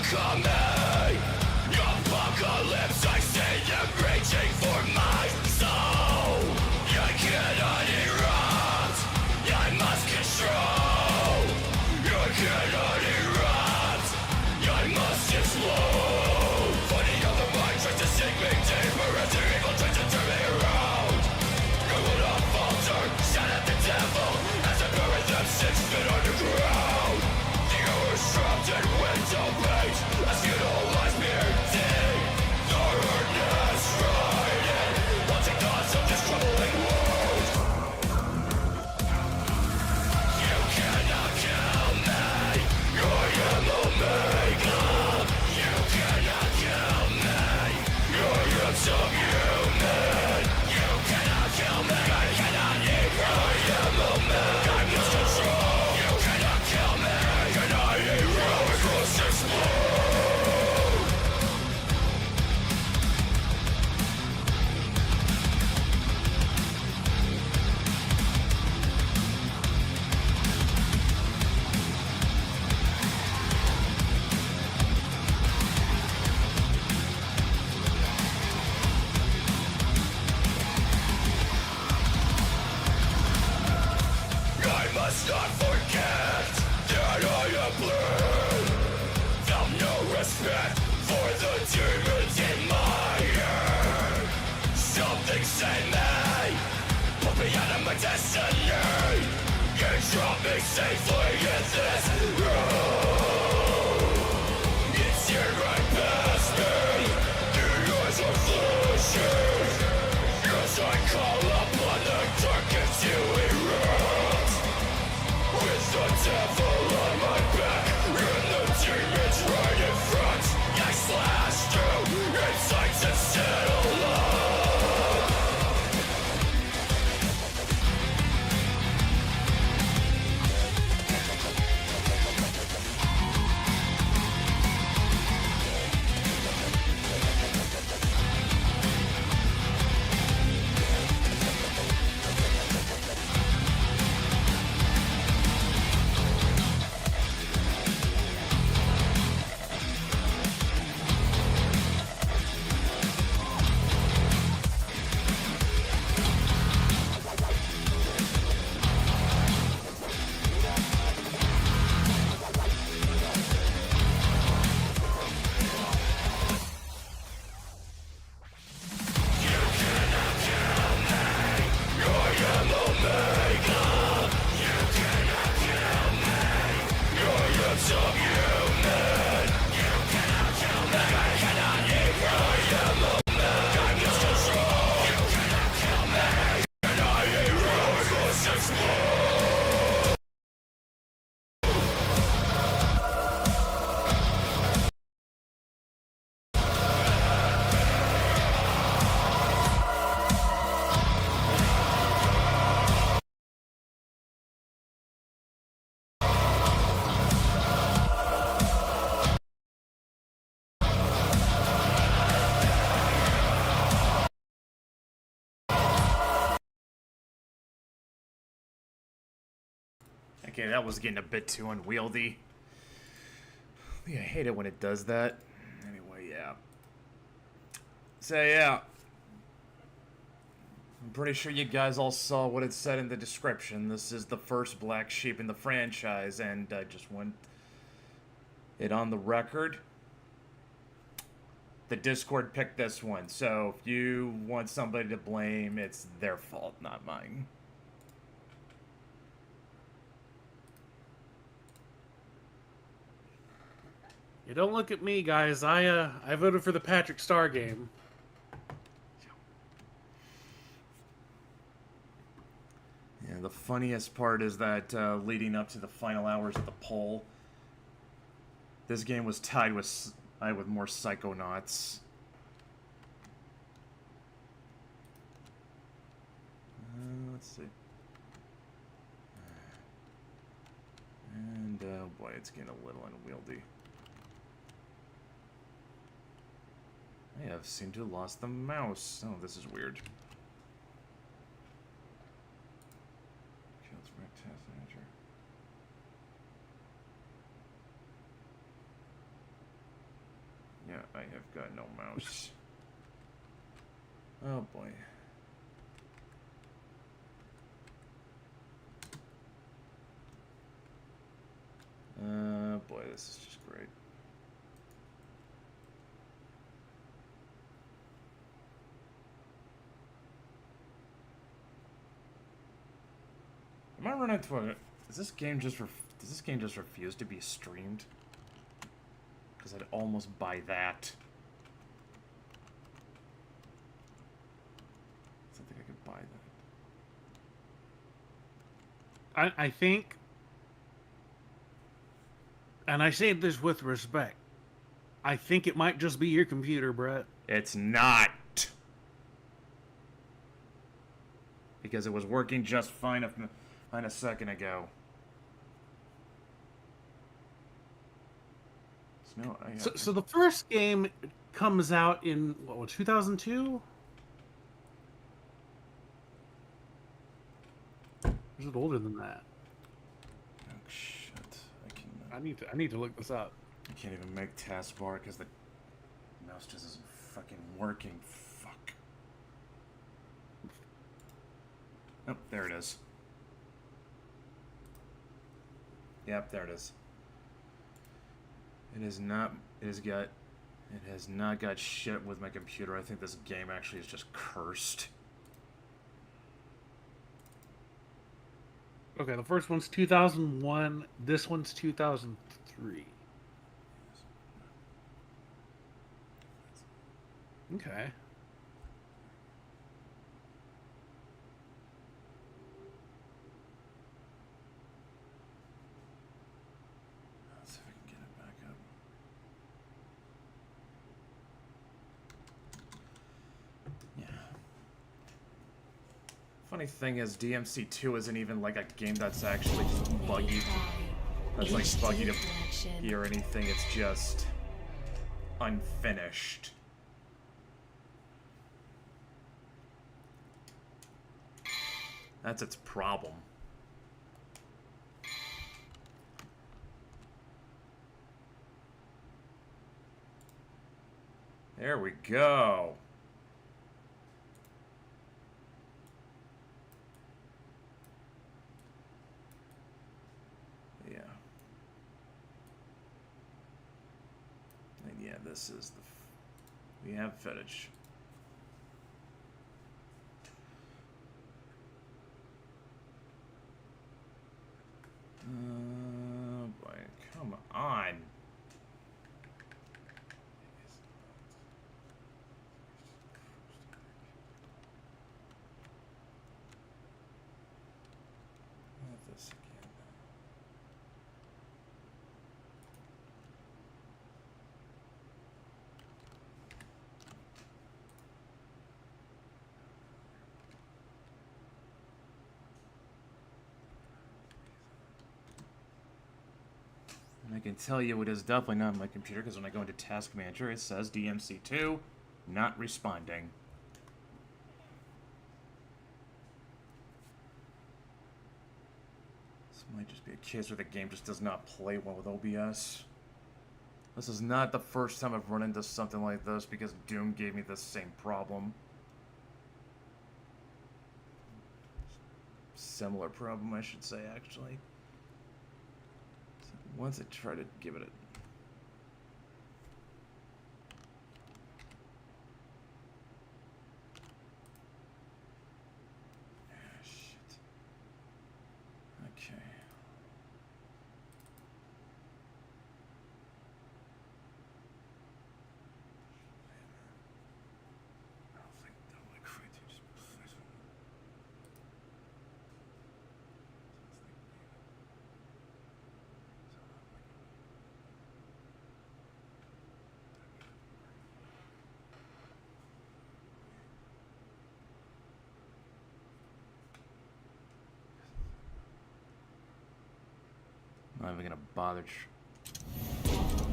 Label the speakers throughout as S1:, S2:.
S1: coming. Apocalypse, I see them reaching for my soul. I cannot erupt, I must control. I cannot erupt, I must explode. For the other mind tries to sink me deeper as the evil tries to turn me around. I will not falter, shout at the devil as I bury them 6 feet underground. The hour is trapped in window paint as utilized me deep. The hardness riding, wanting thoughts of this troubling world. You cannot kill me, I am Omega. You cannot kill me, I am subhuman. You cannot kill me, I cannot eat. I am Omega, I must control. You cannot kill me, I cannot eat. I must explode. I must not forget that I am blue. Felt no respect for the demons in my head. Something saved me, put me out of my destiny. You drop me safely in this room. It's here right past me. The eyes are flashing as I call upon the darkness to erupt. With the devil on my back and the demons right in front, I slash through insights and settle up.
S2: Okay, that was getting a bit too unwieldy. Yeah, I hate it when it does that. Anyway, yeah. So, yeah. I'm pretty sure you guys all saw what it said in the description. This is the first black sheep in the franchise, and I just want it on the record. The Discord picked this one, so if you want somebody to blame, it's their fault, not mine.
S3: You don't look at me, guys. I voted for the Patrick Star game.
S2: Yeah, the funniest part is that leading up to the final hours of the poll, this game was tied with more Psychonauts. Let's see. And, oh boy, it's getting a little unwieldy. I have seemed to have lost the mouse. Oh, this is weird. Okay, let's bring Task Manager. Yeah, I have got no mouse. Oh boy. Boy, this is just great. Am I running into a... Does this game just refuse to be streamed? Because I'd almost buy that. I don't think I could buy that.
S3: I think, and I say this with respect, I think it might just be your computer, Brett.
S2: It's not! Because it was working just fine a second ago. No,
S3: So the first game comes out in, what, 2002? Or is it older than that?
S2: Oh shit!
S3: I need to look this up.
S2: I can't even make taskbar because the mouse just isn't fucking working. Fuck. Oh, there it is. Yep, there it is. It has not got shit with my computer. I think this game actually is just cursed.
S3: Okay, the first one's 2001. This one's 2003. Okay.
S2: Let's see if I can get it back up. Yeah. Funny thing is, DMC2 isn't even like a game that's actually just buggy. That's like buggy to hear anything. It's just unfinished. That's its problem. There we go. Yeah. And yeah, this is we have footage. Boy, come on. This again. And I can tell you it is definitely not my computer because when I go into Task Manager, it says DMC2 not responding. This might just be a case where the game just does not play well with OBS. This is not the first time I've run into something like this because Doom gave me the same problem. Similar problem, I should say, actually. Once I try to give it a... Shit. Okay. I don't think that will create just not even gonna bother.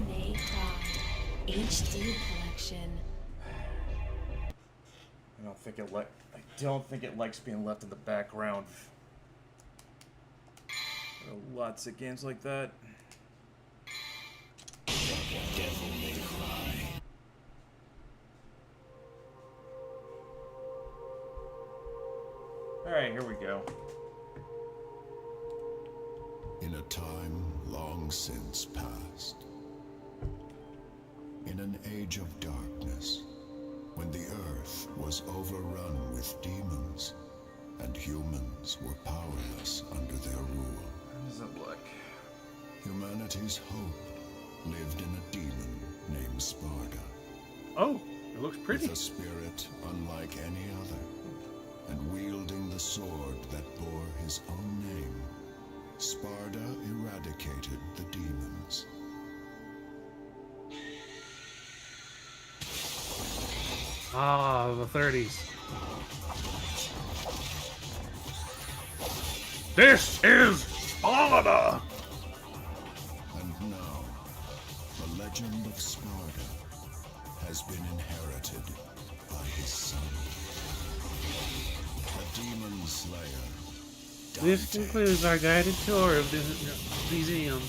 S4: May Cry HD collection.
S2: I don't think it likes being left in the background. There are lots of games like that. Alright, here we go.
S5: In a time long since past, in an age of darkness, when the earth was overrun with demons, and humans were powerless under their rule.
S2: How does it look?
S5: Humanity's hope lived in a demon named Sparda.
S3: Oh, it looks pretty.
S5: With a spirit unlike any other, and wielding the sword that bore his own name, Sparda eradicated the demons.
S3: Ah, the 30s. This is Sparda!
S5: And now, the legend of Sparda has been inherited by his son, the Demon Slayer.
S3: This
S5: Dante.
S3: concludes our guided tour of the museum.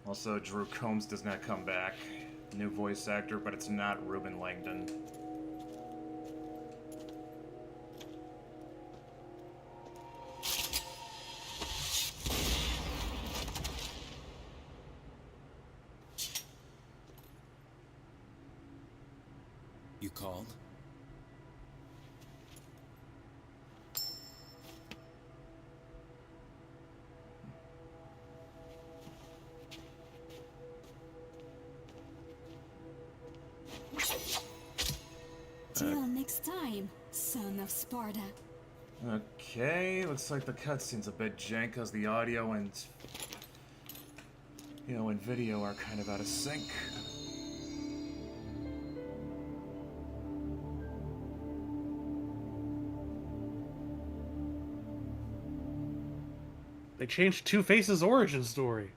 S2: Also, Drew Combs does not come back. New voice actor, but it's not Ruben Langdon.
S1: You called?
S4: Till next time, son of Sparta.
S2: Okay, looks like the cutscene's a bit jank as the audio and video are kind of out of sync.
S3: They changed Two-Face's origin story.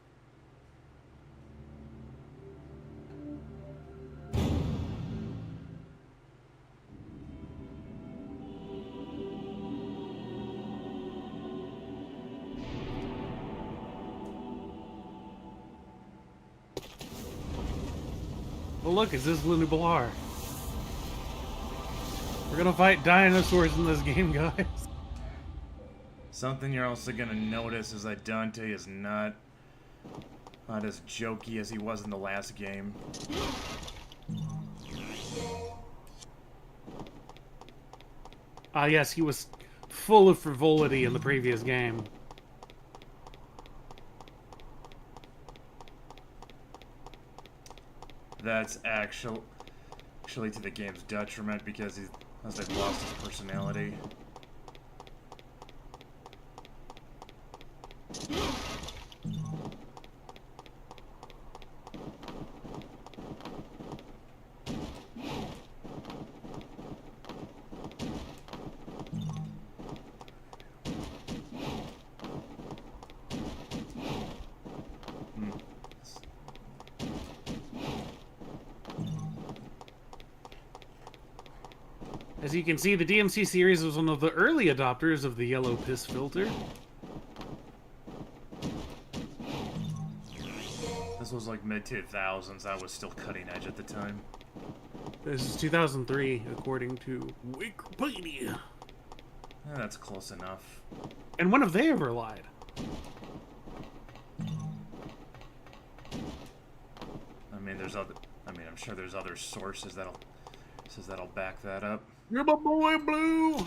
S3: Oh look, it's this Luna Blar. We're gonna fight dinosaurs in this game, guys.
S2: Something you're also gonna notice is that Dante is not as jokey as he was in the last game.
S3: Yes, he was full of frivolity in the previous game.
S2: That's actually to the game's detriment because they've lost his personality.
S3: As you can see, the DMC series was one of the early adopters of the yellow piss filter.
S2: This was like mid-2000s. I was still cutting edge at the time.
S3: This is 2003, according to Wikipedia.
S2: That's close enough.
S3: And when have they ever lied?
S2: I'm sure there's other sources that'll back that up.
S3: You're my boy, Blue!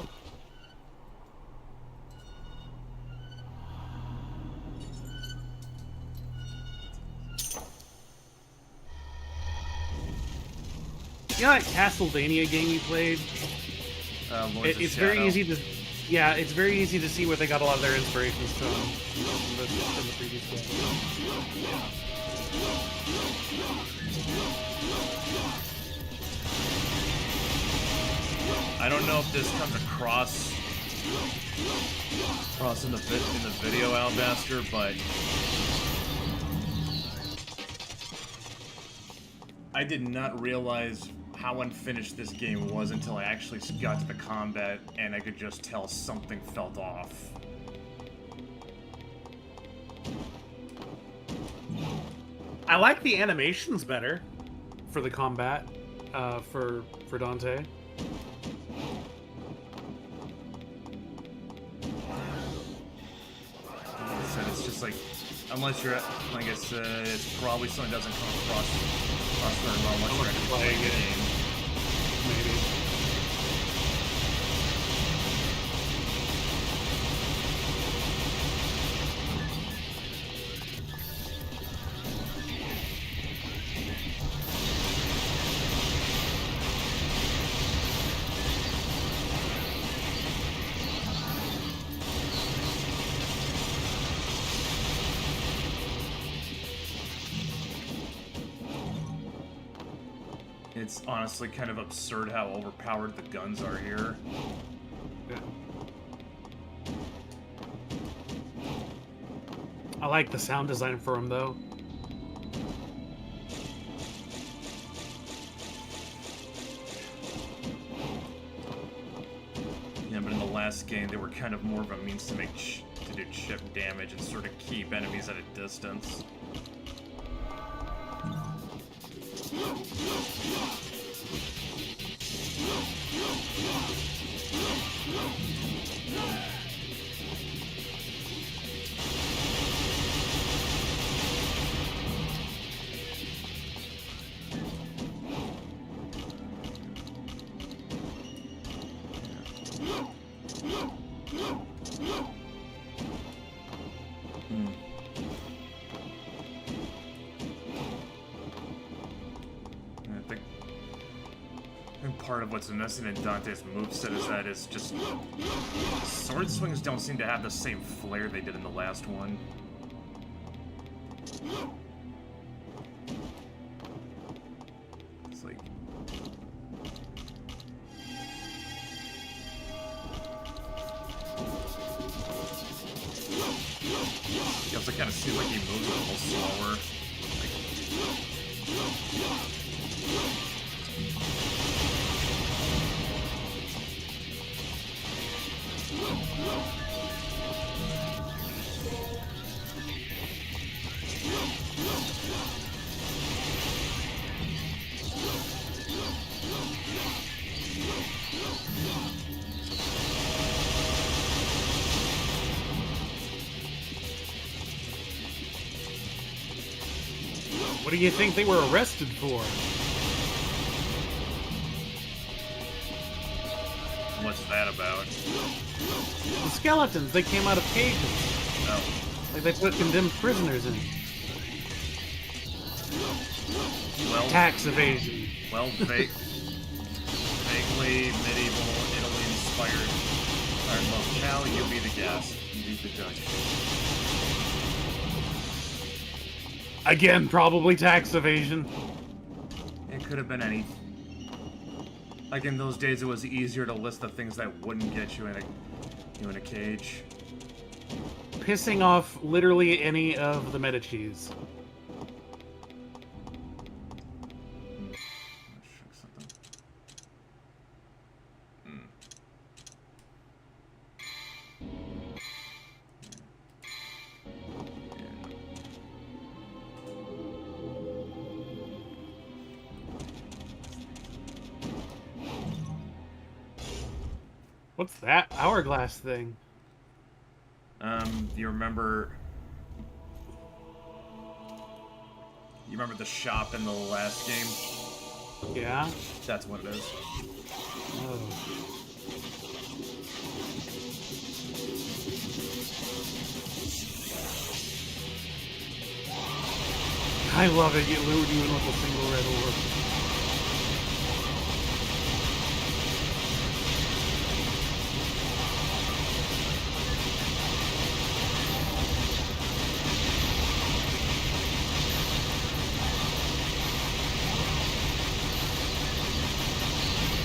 S3: You know that Castlevania game you played? It's very easy to... Yeah, it's very easy to see where they got a lot of their inspirations from the previous game.
S2: I don't know if this comes across in the video, Alabaster, but I did not realize how unfinished this game was until I actually got to the combat and I could just tell something felt off.
S3: I like the animations better for the combat for Dante.
S2: So it's just like, unless you're, like I said, it's probably something that doesn't come across very well unless you're actually playing the game.
S3: Maybe.
S2: It's honestly kind of absurd how overpowered the guns are here.
S3: Yeah. I like the sound design for them, though.
S2: Yeah, but in the last game, they were kind of more of a means to do chip damage and sort of keep enemies at a distance. Part of what's missing in Dante's moveset is that it's just sword swings don't seem to have the same flair they did in the last one. It's like it also kind of seems like he moves a little slower.
S3: What do you think they were arrested for?
S2: What's that about?
S3: The skeletons, they came out of cages.
S2: Oh.
S3: Like they put condemned prisoners in.
S2: Well,
S3: tax evasion.
S2: Well, vaguely medieval Italy inspired. Alright, well, now you be the guest. You be the judge.
S3: Again, probably tax evasion.
S2: It could have been any. Like in those days, it was easier to list the things that wouldn't get you in a cage.
S3: Pissing off literally any of the Medicis. What's that hourglass thing?
S2: You remember the shop in the last game?
S3: Yeah?
S2: That's what it is.
S3: Oh. I love it. You lured you in with a single red orb.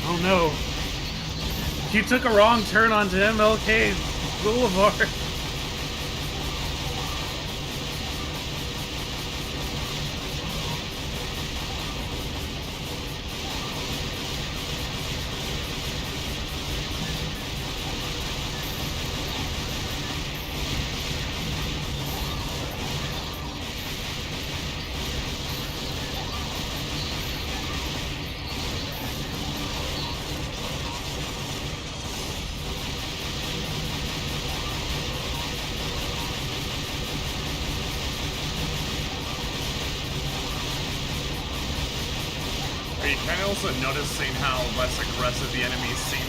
S3: Oh no. You took a wrong turn onto MLK Boulevard.
S2: Are you kind of also noticing how less aggressive the enemies seem?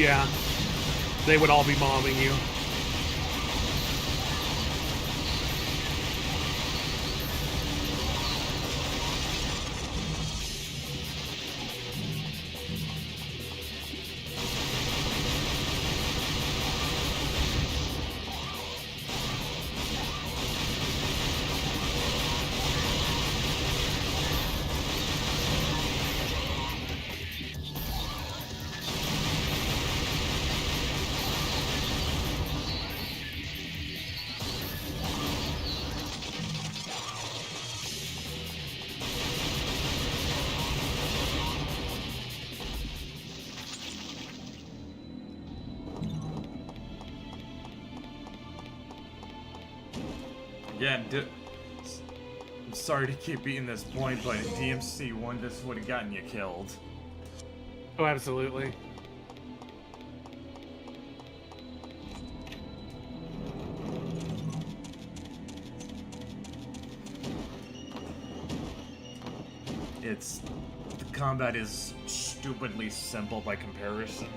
S3: Yeah. They would all be mobbing you.
S2: Again, I'm sorry to keep beating this point, but DMC 1, this would have gotten you killed.
S3: Oh, absolutely.
S2: The combat is stupidly simple by comparison.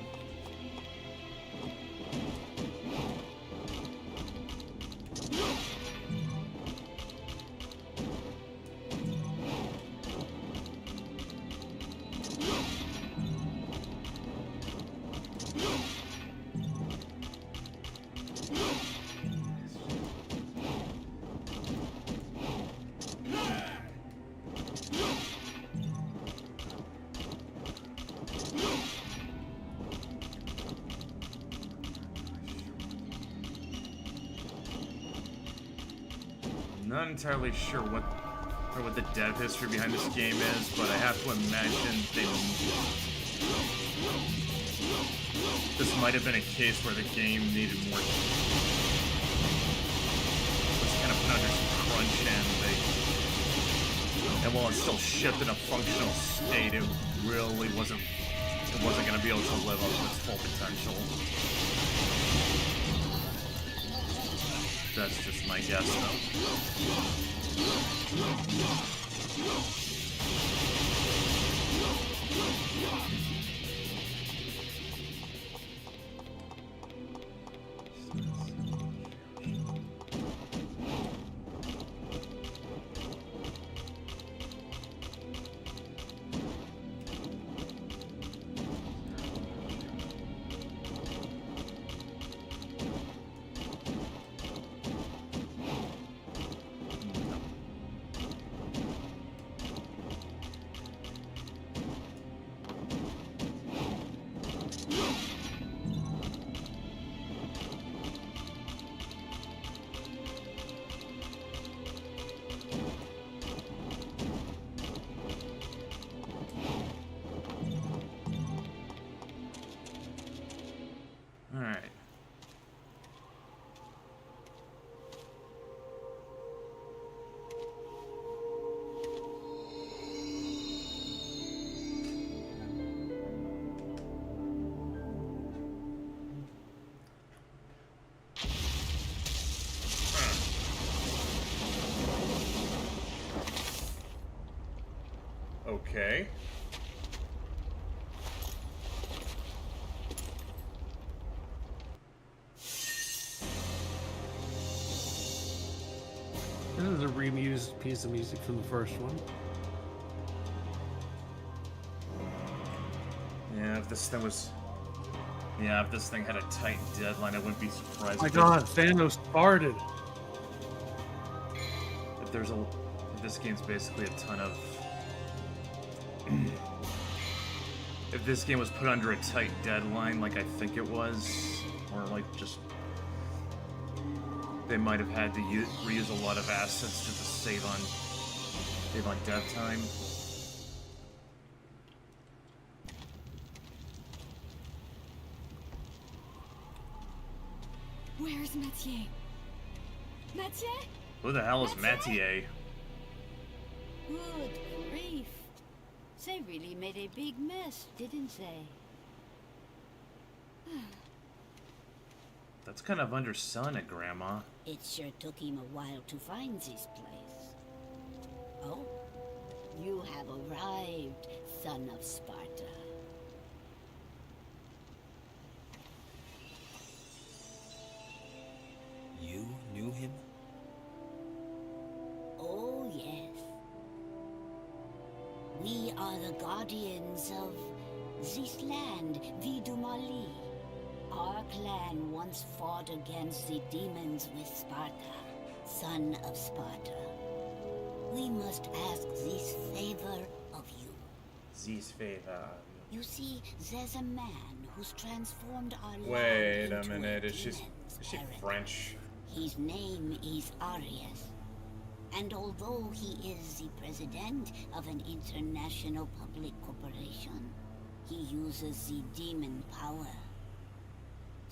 S2: Not entirely sure what the dev history behind this game is, but I have to imagine this might have been a case where the game needed more. Was kind of put under some crunch, and while it still shipped in a functional state, it really wasn't going to be able to live up to its full potential. That's just my guess, Alright. Okay.
S3: This is a remused piece of music from the first one.
S2: Yeah, if this thing had a tight deadline, I wouldn't be surprised.
S3: Oh my god, Thanos farted.
S2: If this game's basically a ton of. If this game was put under a tight deadline, like I think it was, or like just. They might have had to reuse a lot of assets just to save on dev time.
S4: Where's Mathieu? Mathieu?
S2: Who the hell is Mathieu?
S6: Good grief. They really made a big mess, didn't they?
S2: That's kind of underselling, Grandma.
S6: It sure took him a while to find this place. Oh, arrived, son of Sparta.
S1: You knew him?
S6: Oh, yes. We are the guardians of this land, Vidumali. Our clan once fought against the demons with Sparta, son of Sparta. We must ask this favor of you.
S2: This favor.
S6: You see, there's a man who's transformed our land
S2: Wait a
S6: into
S2: minute, is
S6: demon's
S2: she
S6: paradise.
S2: French?
S6: His name is Arius. And although he is the president of an international public corporation, he uses the demon power.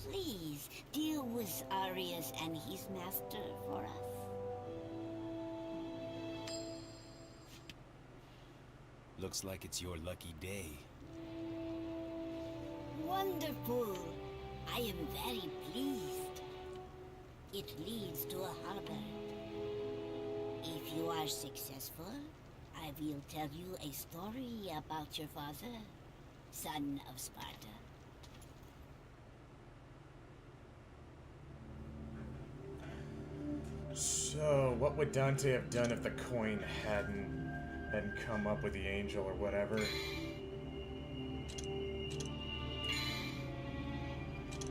S6: Please, deal with Arius and his master for us.
S1: Looks like it's your lucky day.
S6: Wonderful! I am very pleased. It leads to a harbor. If you are successful, I will tell you a story about your father, son of Sparta.
S2: So, what would Dante have done if the coin hadn't come up with the angel or whatever?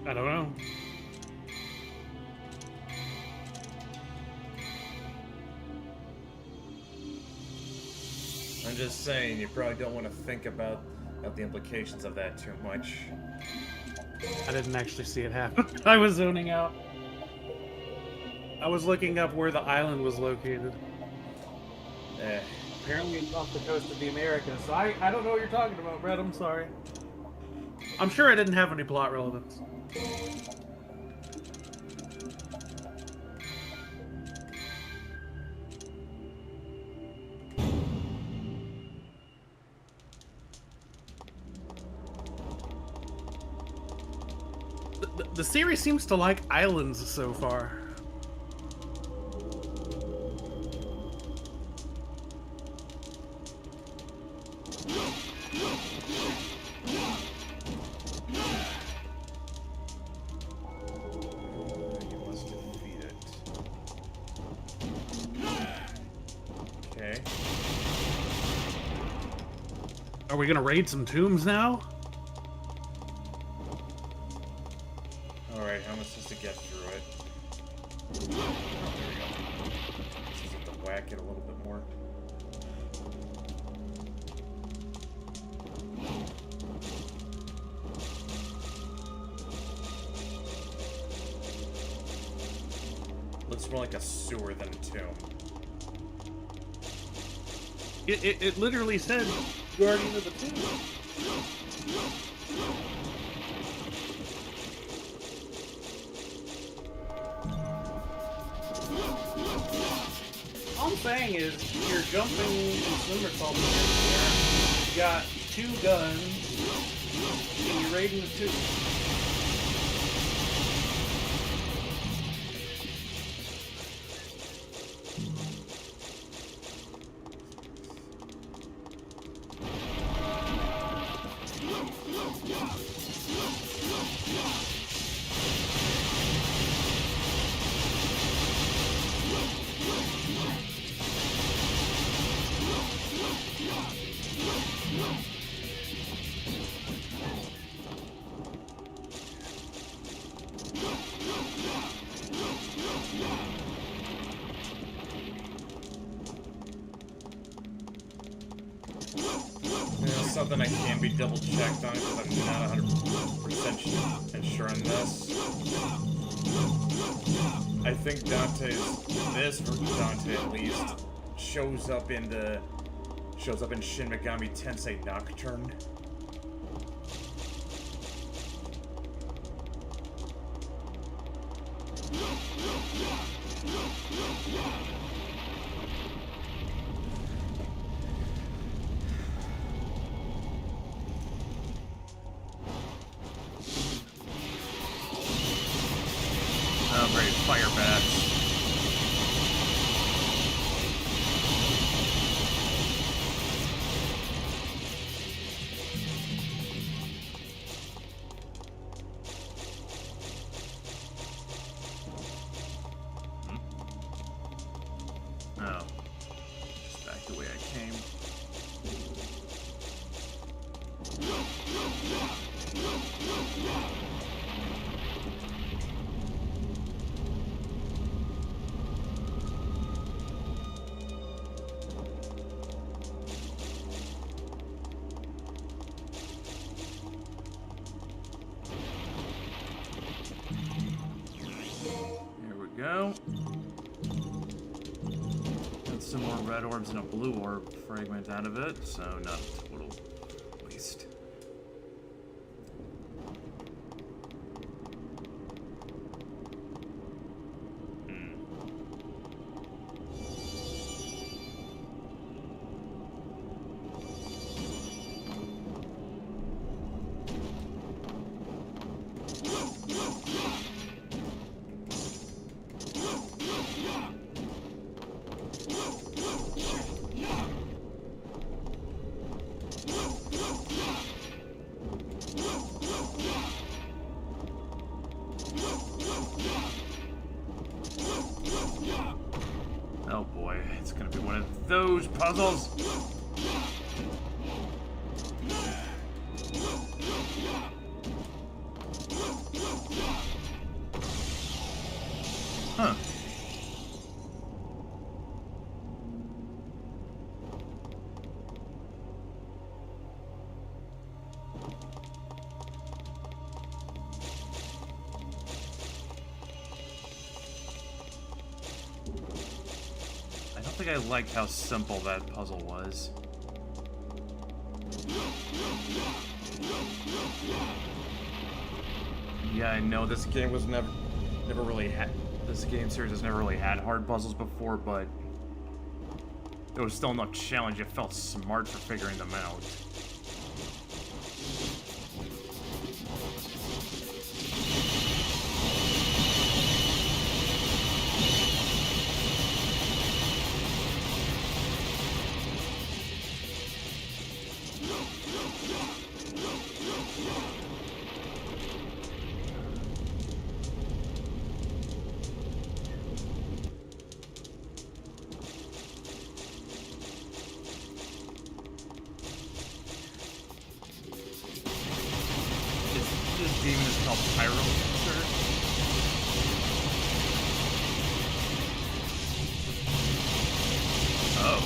S3: I don't know.
S2: I'm just saying, you probably don't want to think about the implications of that too much.
S3: I didn't actually see it happen. I was zoning out. I was looking up where the island was located. Apparently it's off the coast of the Americas. So I don't know what you're talking about, Brett. I'm sorry. I'm sure I didn't have any plot relevance. The series seems to like islands so far.
S2: You must defeat it. Okay.
S3: Are we gonna raid some tombs now?
S2: Alright, how am I supposed to get through it? Oh, there we go. Just have to whack it a little bit more. Looks more like a sewer than a tomb.
S3: It literally said Guardian of the Tomb. All I'm saying is, you're jumping and somersaulting everywhere. You got 2 guns, and you're raiding the tomb.
S2: Something I can be double checked on because I'm not 100% sure on this. I think this Dante at least, shows up in Shin Megami Tensei Nocturne. Fire bats. go. Got some more red orbs and a blue orb fragment out of it, so not a total waste. Oh boy, it's gonna be one of those puzzles. Huh. I don't think I liked how simple that puzzle was. Yeah, I know this game was never really had. This game series has never really had hard puzzles before, but it was still enough challenge. It felt smart for figuring them out. This demon is called Pyromancer. Oh.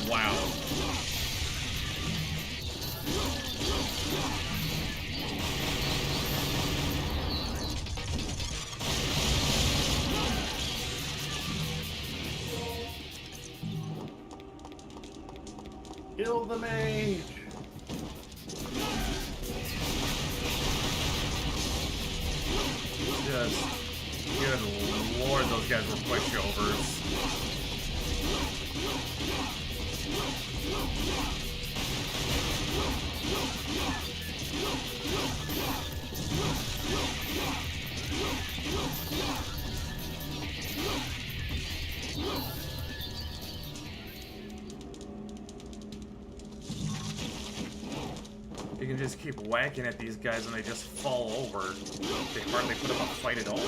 S2: Wow. Kill the mage! Just, good lord, those guys were pushovers. You can just keep whacking at these guys and they just fall over. They hardly put up a fight at all.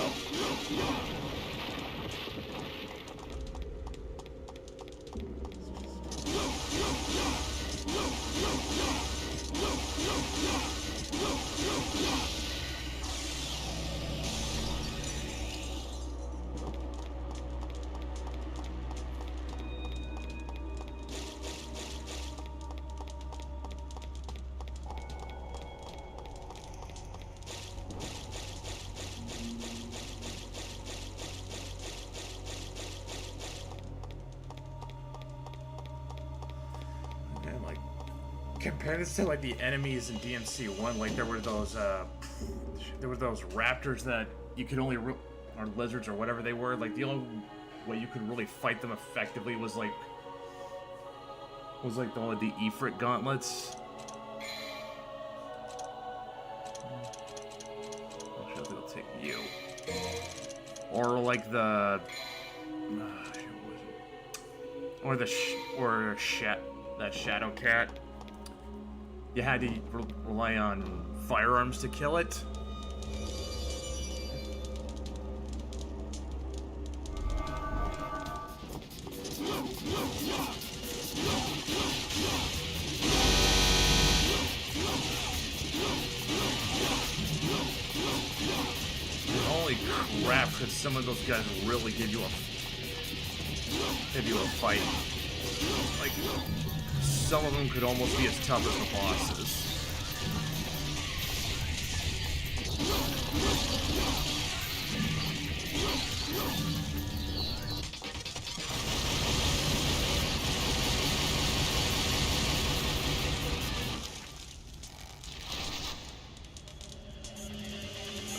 S2: Compare this to like the enemies in DMC1, like there were those raptors that you could only or lizards or whatever they were. Like the only way you could really fight them effectively was like the Ifrit gauntlets. Actually, I'll take you. Or like the that shadow cat. You had to rely on firearms to kill it. And holy crap, could some of those guys really give you a fight. Like, some of them could almost be as tough as the bosses.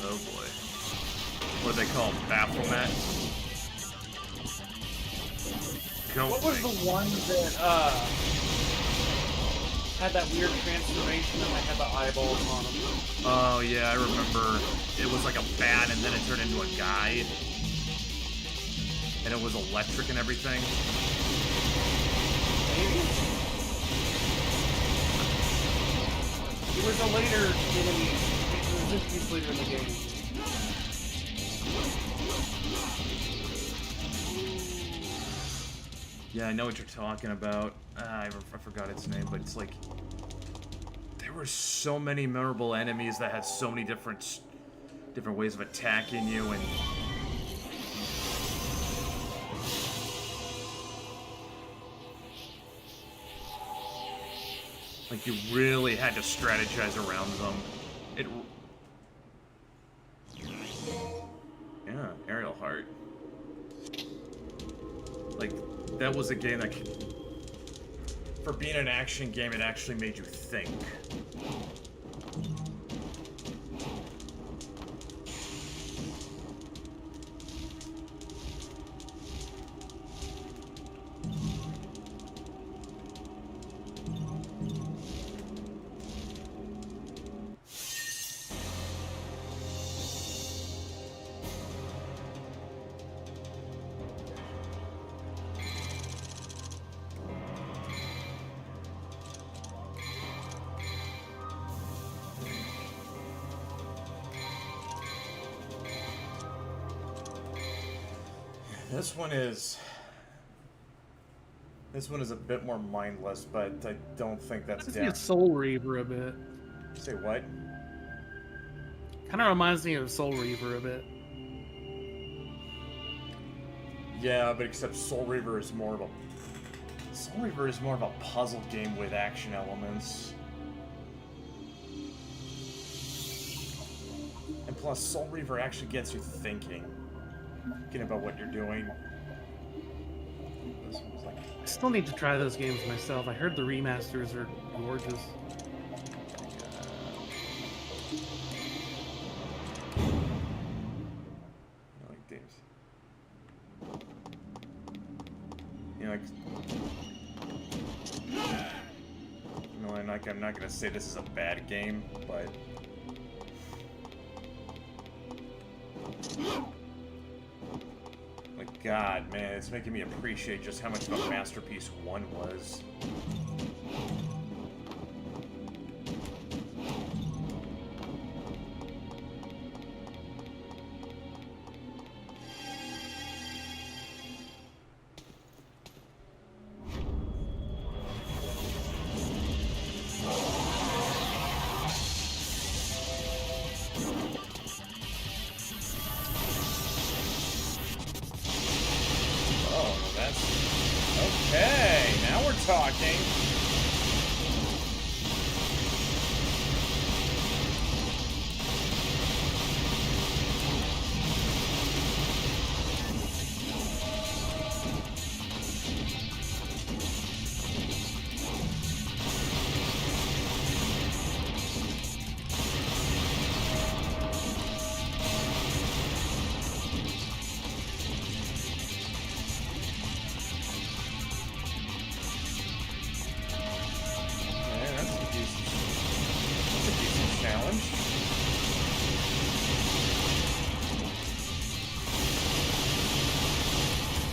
S2: Oh boy. What do they call them? Baphomet?
S3: What was the one that had that weird transformation and had the eyeballs on them?
S2: Oh yeah, I remember. It was like a bat and then it turned into a guy. And it was electric and everything.
S3: Maybe? It was a later enemy. It was introduced later in the game.
S2: Yeah, I know what you're talking about. I forgot its name, but it's like there were so many memorable enemies that had so many different ways of attacking you, and like you really had to strategize around them. Yeah, Aerial Heart. Like, that was a game that, for being an action game, it actually made you think. This one is a bit more mindless, but I don't think that's down.
S3: It's Soul Reaver a bit.
S2: Say what?
S3: Kind of reminds me of Soul Reaver a bit.
S2: Yeah, but except Soul Reaver is more of a puzzle game with action elements. And plus, Soul Reaver actually gets you thinking about what you're doing. This one's like...
S3: I still need to try those games myself. I heard the remasters are gorgeous.
S2: Like games. Like... I'm not gonna say this is a bad game, but... God, man, it's making me appreciate just how much of a masterpiece 1 was. Okay, now we're talking.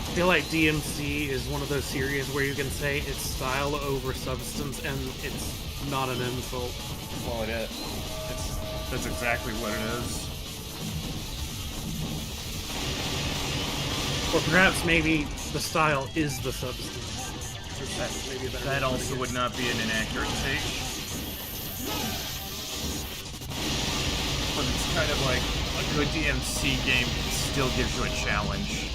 S3: I feel like DMC is one of those series where you can say it's style over substance and it's not an insult.
S2: Well, it is. That's exactly what it is.
S3: Or perhaps maybe the style is the substance.
S2: That also would not be an inaccurate take. But it's kind of like a good DMC game still gives you a challenge.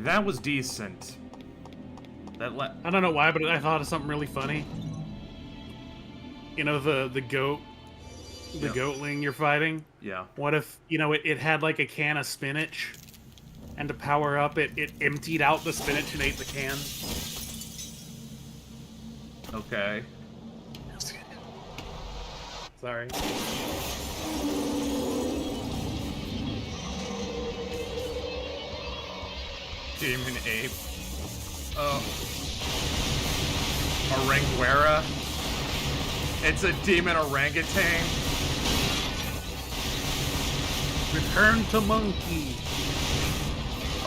S2: That was decent.
S3: I don't know why, but I thought of something really funny. You know, the goat, the goatling you're fighting?
S2: Yeah.
S3: What if, you know, it had like a can of spinach, and to power up, it emptied out the spinach and ate the can?
S2: Okay.
S3: Sorry.
S2: Demon ape. Oh. Oranguera. It's a demon orangutan.
S3: Return to monkey.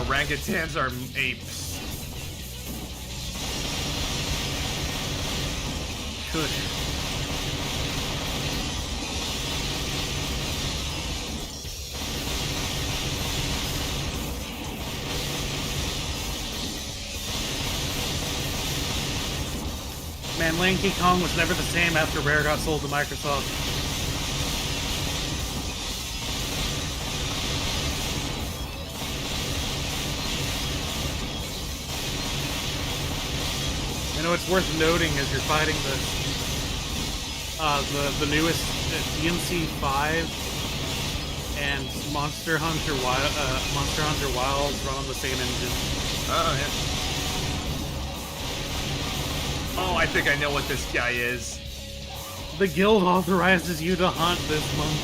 S2: Orangutans are apes.
S3: Shush. Man, Lanky Kong was never the same after Rare got sold to Microsoft. You know, it's worth noting as you're fighting the newest DMC 5 and Monster Hunter Wilds run on the same engine.
S2: Oh, yeah. Oh, I think I know what this guy is.
S3: The guild authorizes you to hunt this monk.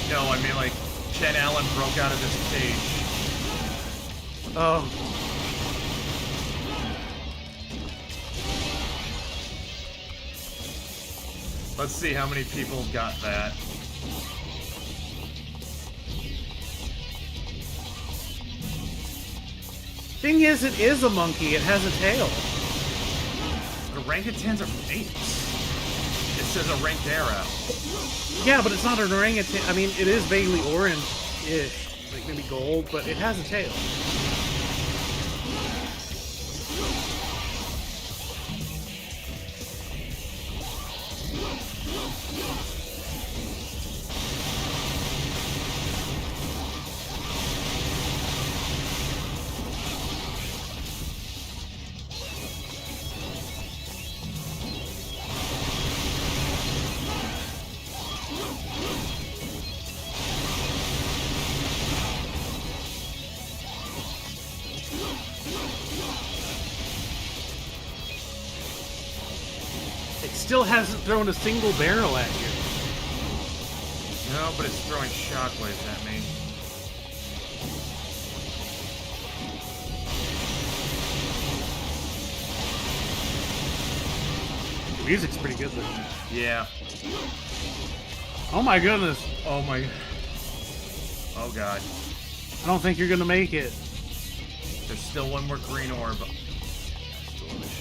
S2: No, I mean, like, Chen Allen broke out of his cage.
S3: Oh.
S2: Let's see how many people got that.
S3: Thing is, it is a monkey. It has a tail.
S2: Orangutans are apes. It says Orangera.
S3: Yeah, but it's not an orangutan. I mean, it is vaguely orange-ish, like maybe gold, but it has a tail. Still hasn't thrown a single barrel at you.
S2: No, but it's throwing shockwaves at me.
S3: The music's pretty good though.
S2: Yeah.
S3: Oh my goodness.
S2: Oh my... Oh god.
S3: I don't think you're gonna make it.
S2: There's still one more green orb. Still a chance.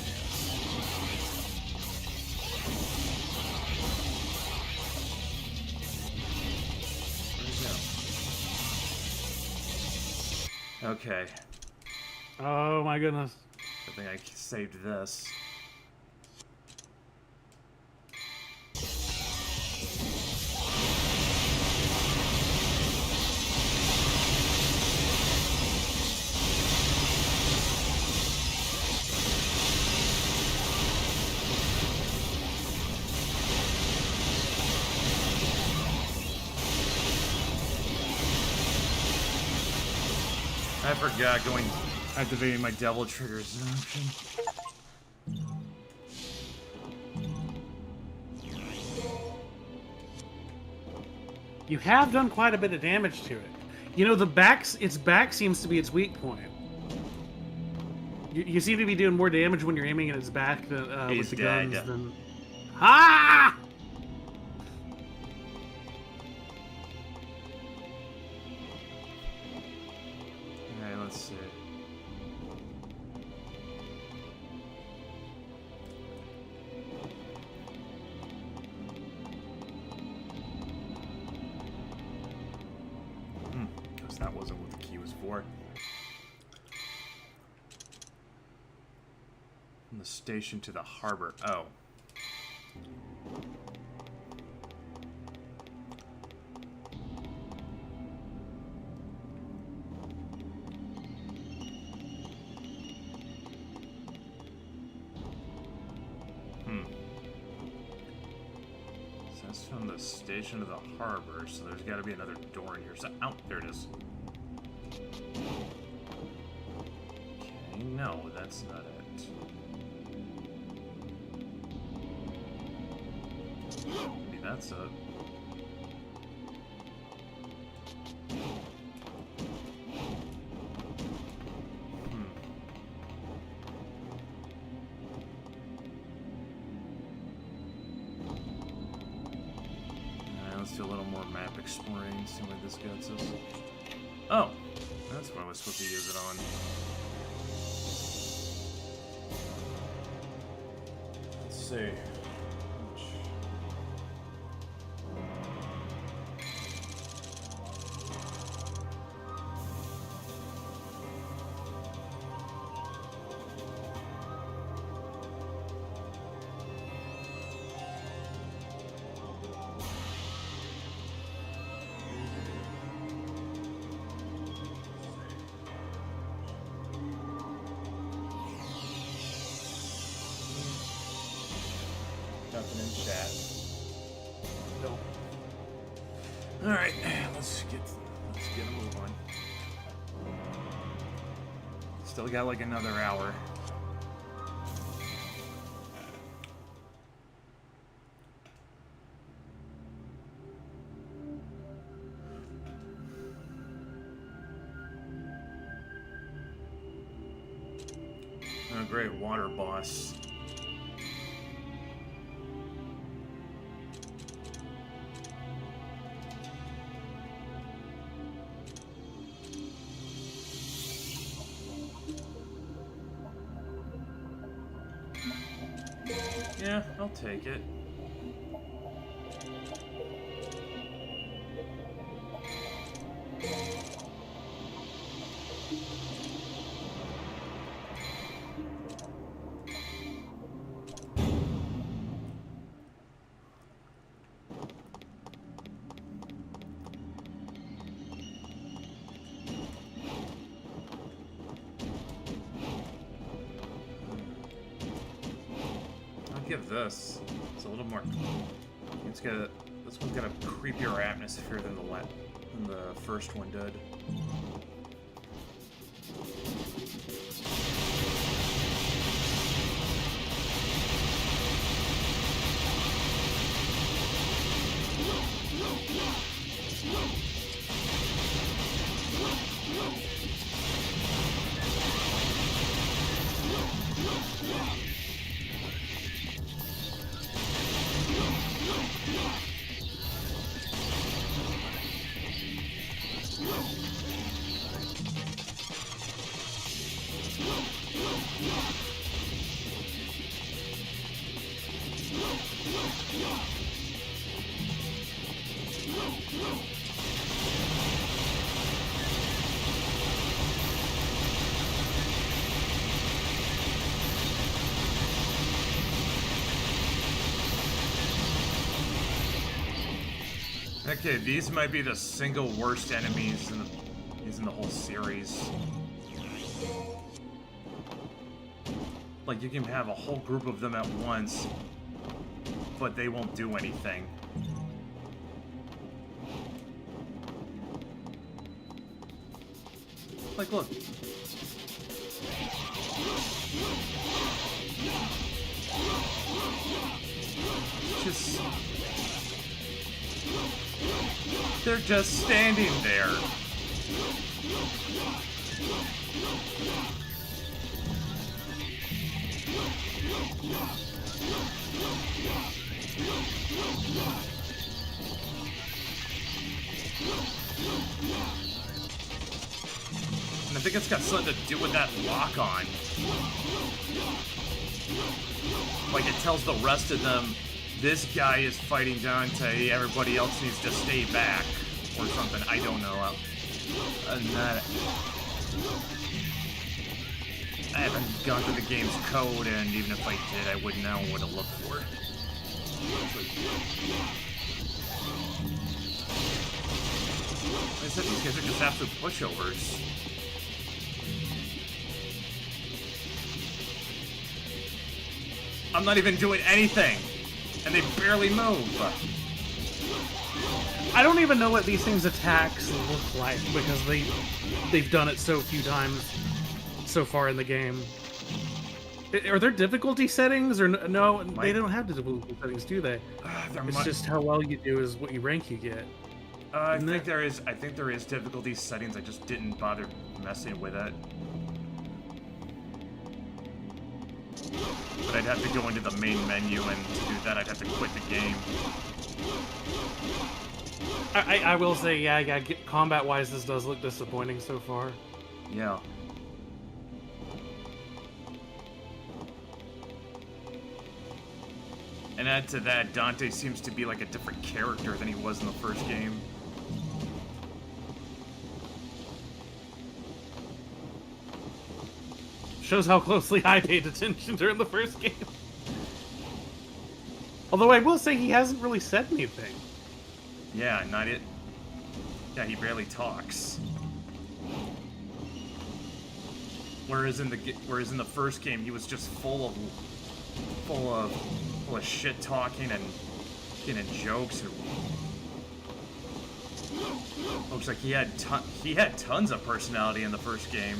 S2: Okay.
S3: Oh my goodness.
S2: I think I saved this. I forgot activating my devil triggers option.
S3: You have done quite a bit of damage to it. You know, its back seems to be its weak point. You seem to be doing more damage when you're aiming at its back than with the guns than... Ah!
S2: Alright, let's see. Guess that wasn't what the key was for. From the station to the harbor. Oh. That's from the station to the harbor, so there's got to be another door in here. So, oh, there it is. Okay, no, that's not it. Maybe that's it. Let's do a little more map exploring, see what this gets us. Oh, that's what I was supposed to use it on. Let's see. Nothing in chat.
S3: No.
S2: Alright, let's get a move on. Still got like another hour. Oh great, water boss. Yeah, I'll take it. Give this. It's a little more. It's got this one's got a creepier atmosphere than the first one did. Okay, these might be the single worst enemies in the whole series. Like, you can have a whole group of them at once, but they won't do anything. Like, look. Just... They're just standing there. And I think it's got something to do with that lock-on. Like, it tells the rest of them, this guy is fighting Dante, everybody else needs to stay back, or something. I don't know. I haven't gone through the game's code, and even if I did, I wouldn't know what to look for. Like I said, these guys are just absolute pushovers. I'm not even doing anything, and they barely move.
S3: I don't even know what these things' attacks look like because they've done it so few times so far in the game. Are there difficulty settings or no? They don't have difficulty settings, do they? It's just how well you do is what rank you get.
S2: I think there is. I think there is difficulty settings. I just didn't bother messing with it. But I'd have to go into the main menu, and to do that, I'd have to quit the game.
S3: I will say, yeah, combat-wise, this does look disappointing so far.
S2: Yeah. And add to that, Dante seems to be like a different character than he was in the first game.
S3: Shows how closely I paid attention during the first game. Although I will say he hasn't really said anything.
S2: Yeah, not it. Yeah, he barely talks. Whereas in the first game, he was just full of shit talking and jokes. Looks like he had tons of personality in the first game.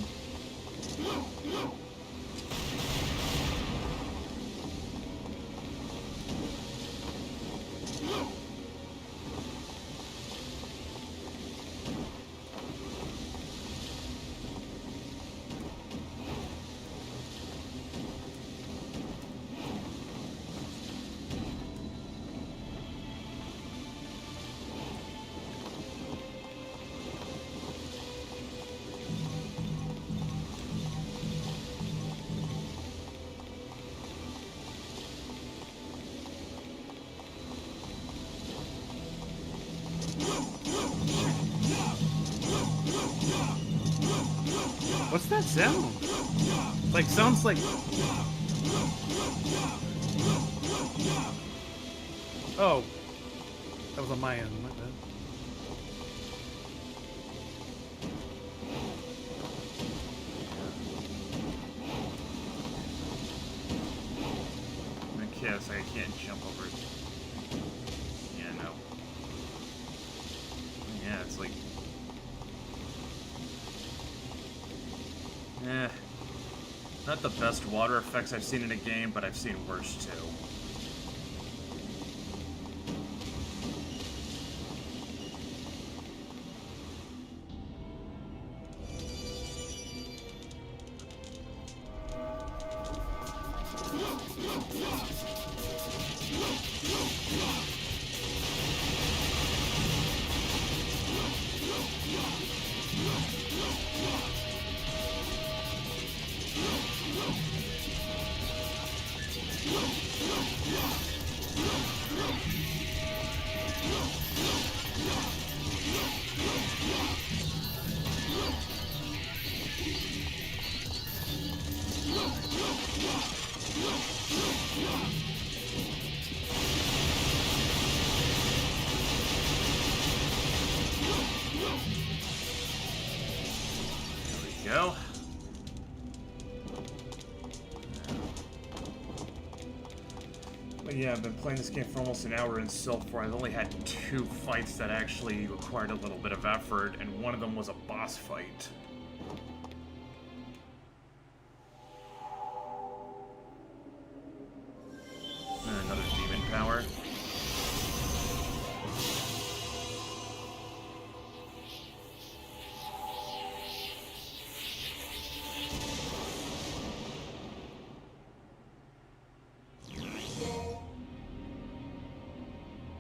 S3: What's that sound? Like, sounds like... Oh. That was on my end, my bad.
S2: I can't jump over it. Yeah, no. Yeah, it's like... not the best water effects I've seen in a game, but I've seen worse too. Go. But yeah, I've been playing this game for almost an hour, and so far I've only had 2 fights that actually required a little bit of effort, and one of them was a boss fight. And another demon power.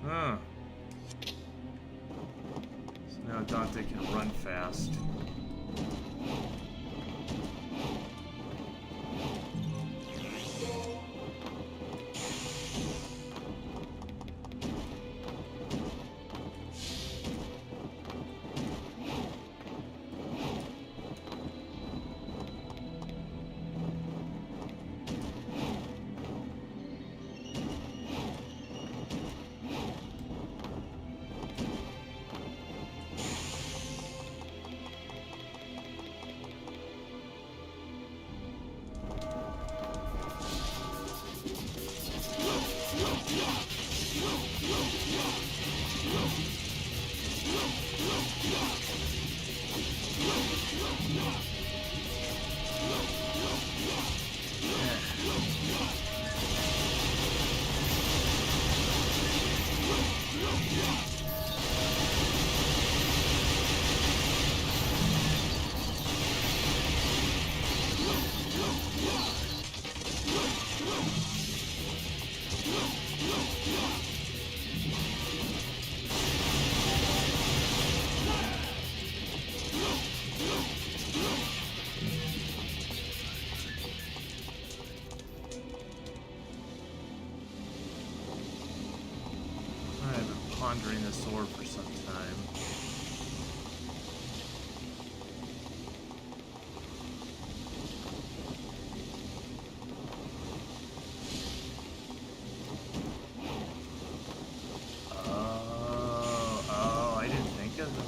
S2: Huh. So now Dante can run fast. pondering this over for some time. Oh, I didn't think of them.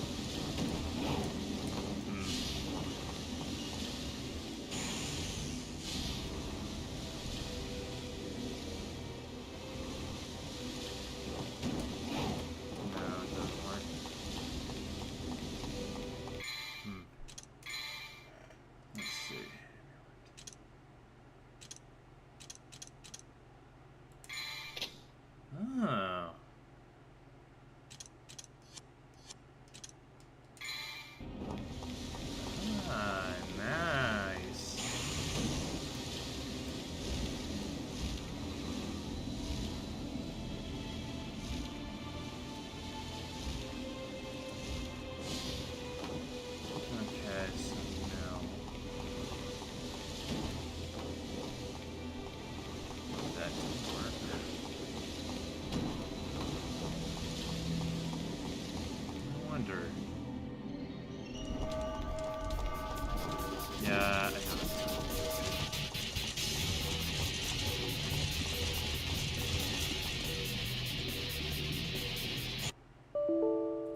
S2: Oh. Ah, nice. Okay, so now that didn't work. I wonder. Yeah, I know.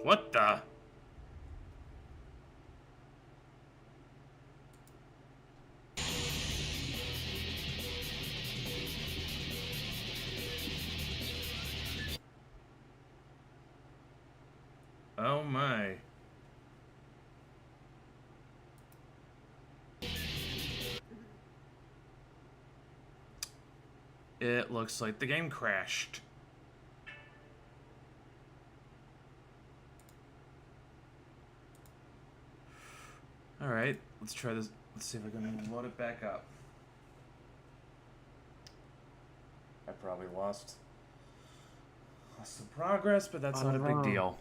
S2: What the? Oh my. It looks like the game crashed. Alright, let's try this. Let's see if I can load it back up. I probably lost some progress, but that's not a big deal.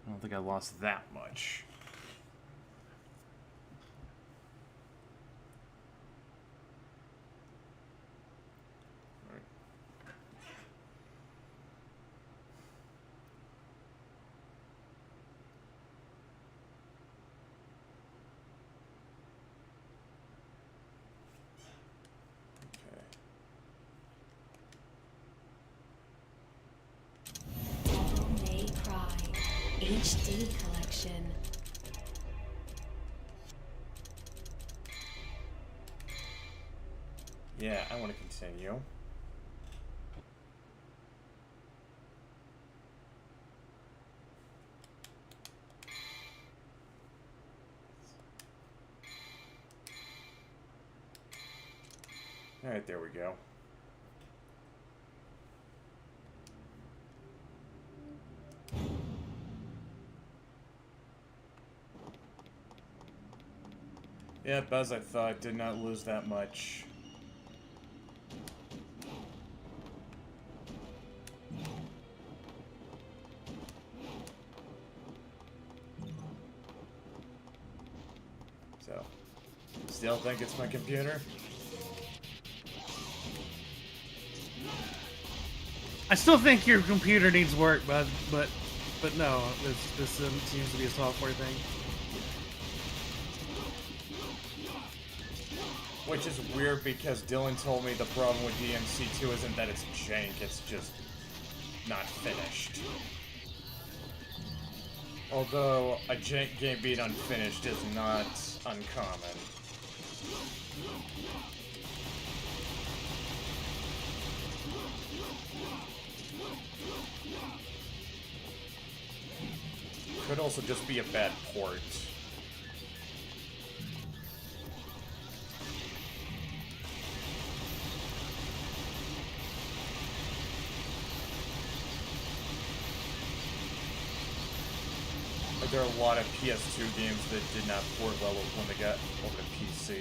S2: I don't think I lost that much.
S7: HD collection.
S2: Yeah, I want to continue. All right, there we go. Yep, as I thought, did not lose that much. So, still think it's my computer?
S3: I still think your computer needs work, but no, this seems to be a software thing.
S2: Which is weird because Dylan told me the problem with DMC2 isn't that it's jank, it's just not finished. Although a jank game being unfinished is not uncommon. Could also just be a bad port. Like there are a lot of PS2 games that did not port well when they got over to PC.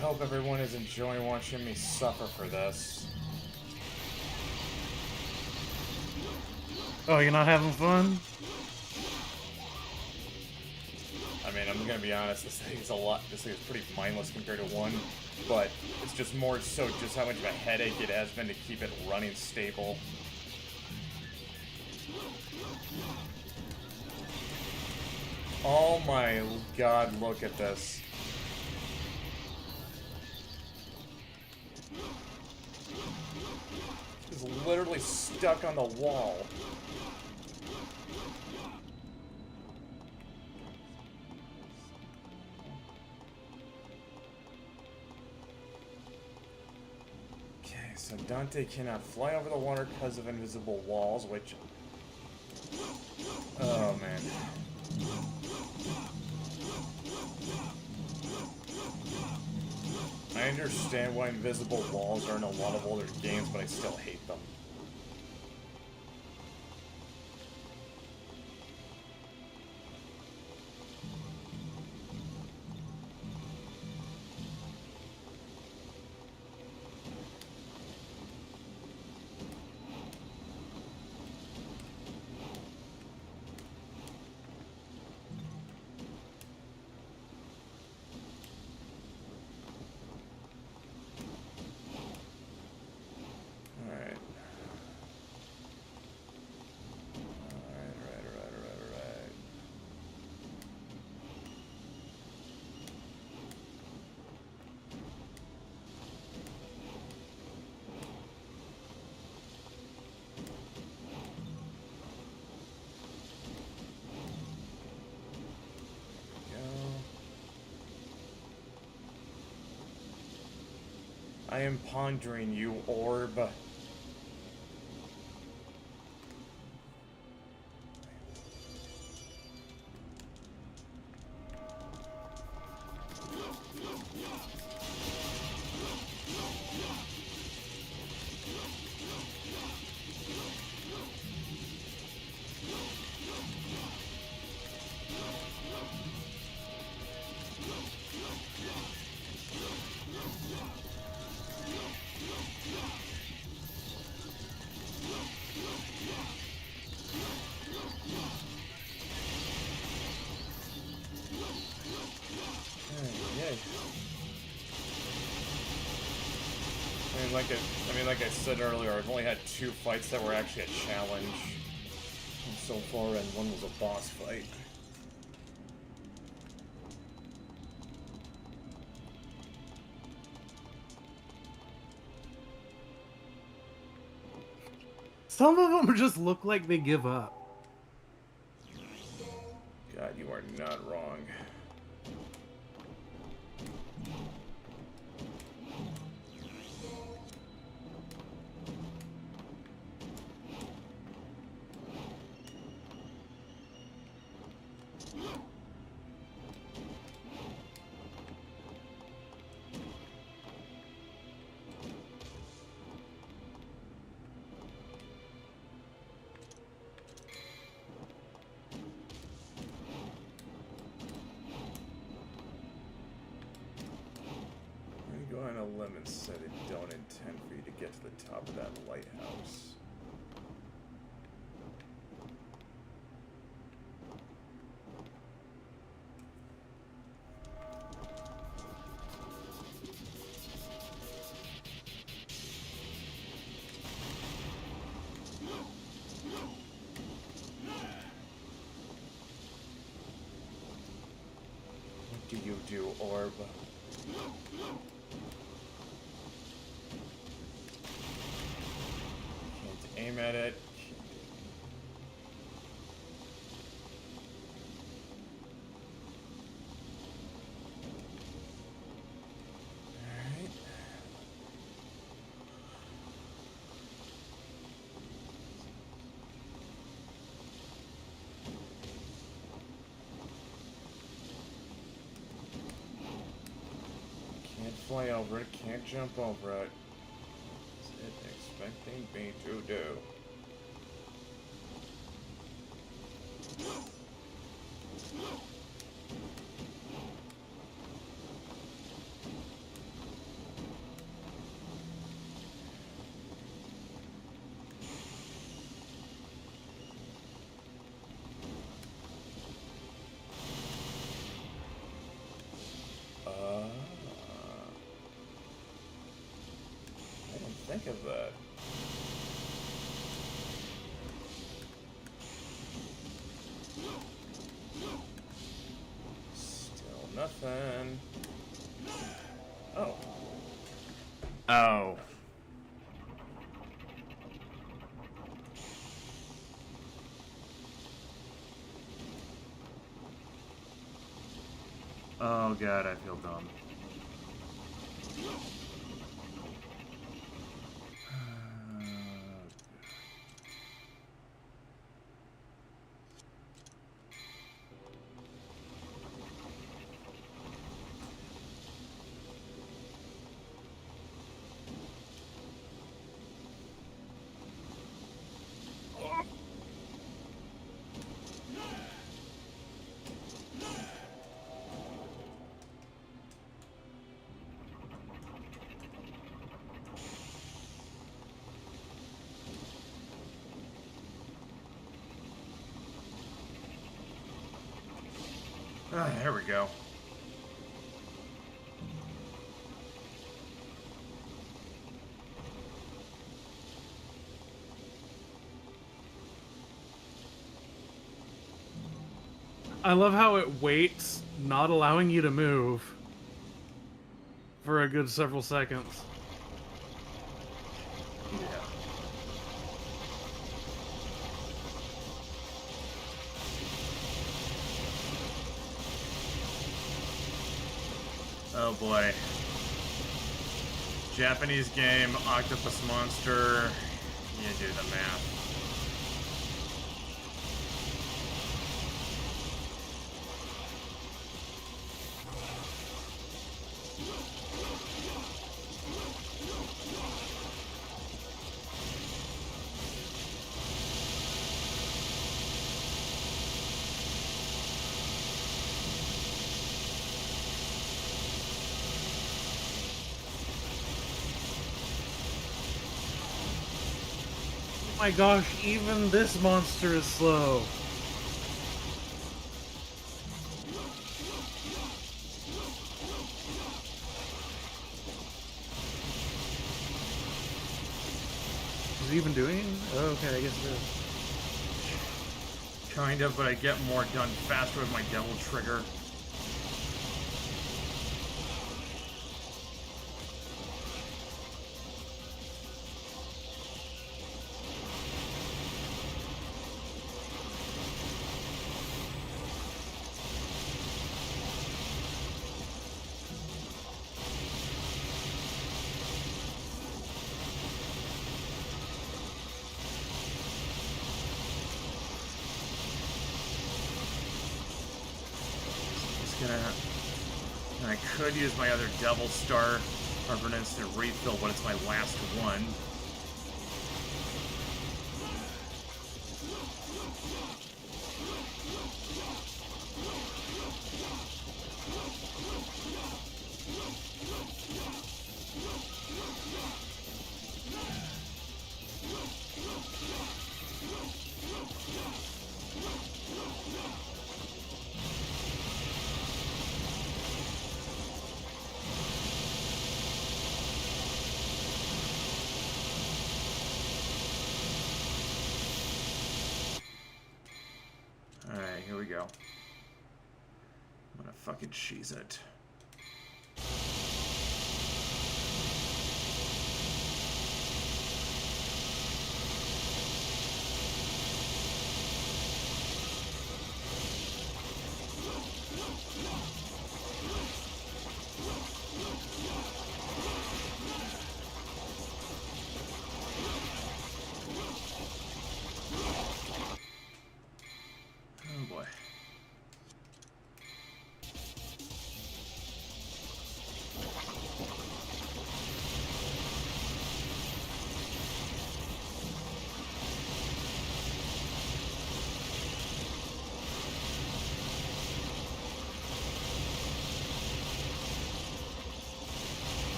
S2: hope everyone is enjoying watching me suffer for this.
S3: Oh, you're not having fun?
S2: I mean, I'm gonna be honest, this thing is pretty mindless compared to 1, but it's just more so just how much of a headache it has been to keep it running stable. Oh my god, look at this. It's literally stuck on the wall. Okay, so Dante cannot fly over the water because of invisible walls, which... Oh, man. I understand why invisible walls are in a lot of older games, but I still hate them. I am pondering you, orb. Like I said earlier, I've only had 2 fights that were actually a challenge so far, and 1 was a boss fight.
S3: Some of them just look like they give up.
S2: God, you are not wrong. Lemon said it don't intend for you to get to the top of that lighthouse. What do you do, orb? Aim at it. Alright. Can't fly over it, can't jump over it. What's it expecting me to do? heck is that? Still nothing. Oh. Oh. Oh god, I feel dumb. Ah, there we go.
S3: I love how it waits, not allowing you to move for a good several seconds.
S2: Yeah. Oh boy. Japanese game, octopus monster. You do the math.
S3: Oh my gosh, even this monster is slow. Is it even doing? Oh, okay, I guess it is.
S2: Kind of, but I get more done faster with my devil trigger. I could use my other Devil Star for an instant refill, but it's my last one. Alright, here we go. I'm gonna fucking cheese it. Oh boy.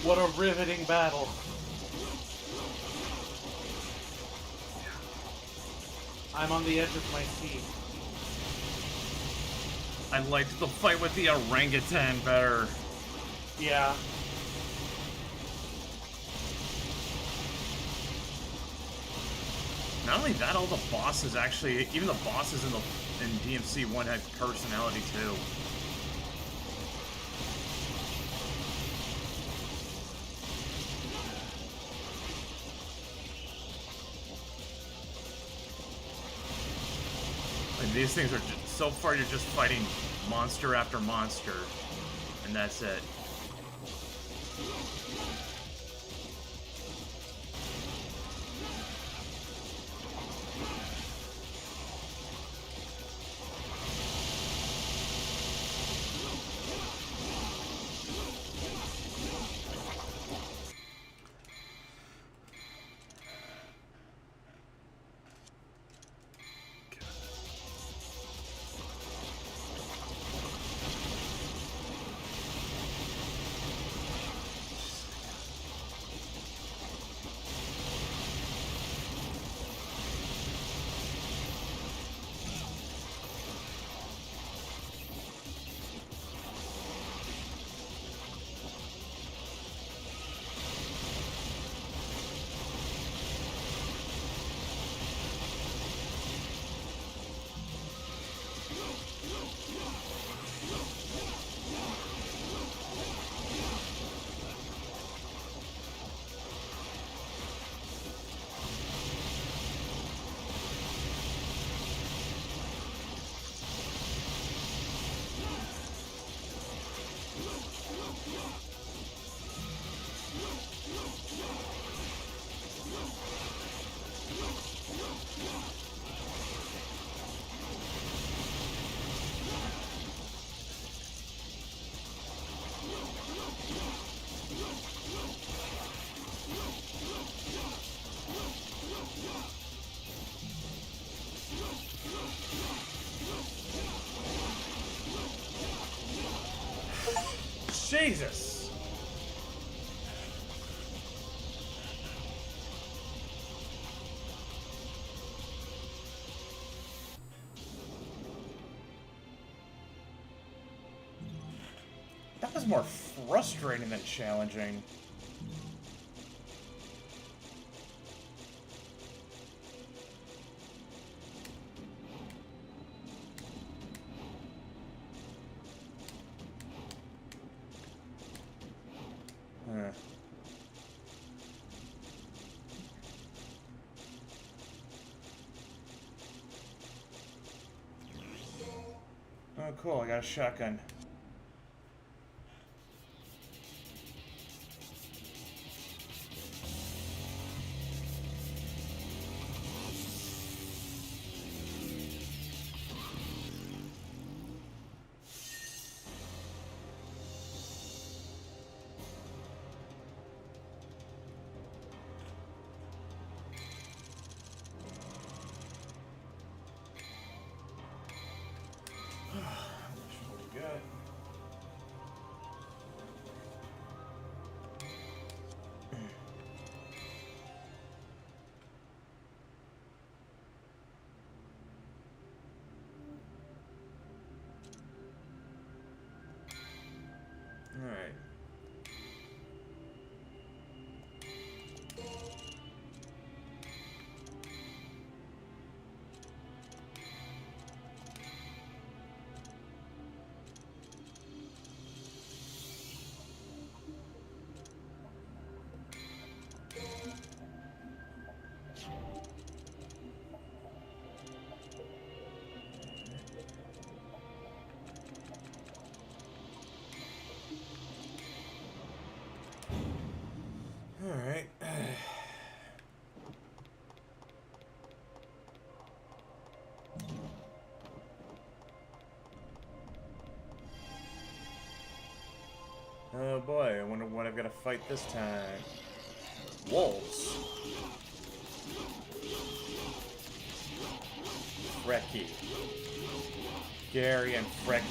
S3: What a riveting battle. I'm on the edge of my seat.
S2: I liked the fight with the orangutan better.
S3: Yeah.
S2: Not only that, all the bosses actually, even the bosses in DMC 1 had personality too. And these things are just, so far you're just fighting monster after monster, and that's it. Jesus! That was more frustrating than challenging. Oh, cool, I got a shotgun. Alright. Alright. Oh boy, I wonder what I've got to fight this time. Wolves. Frecky. Gary and Frecky.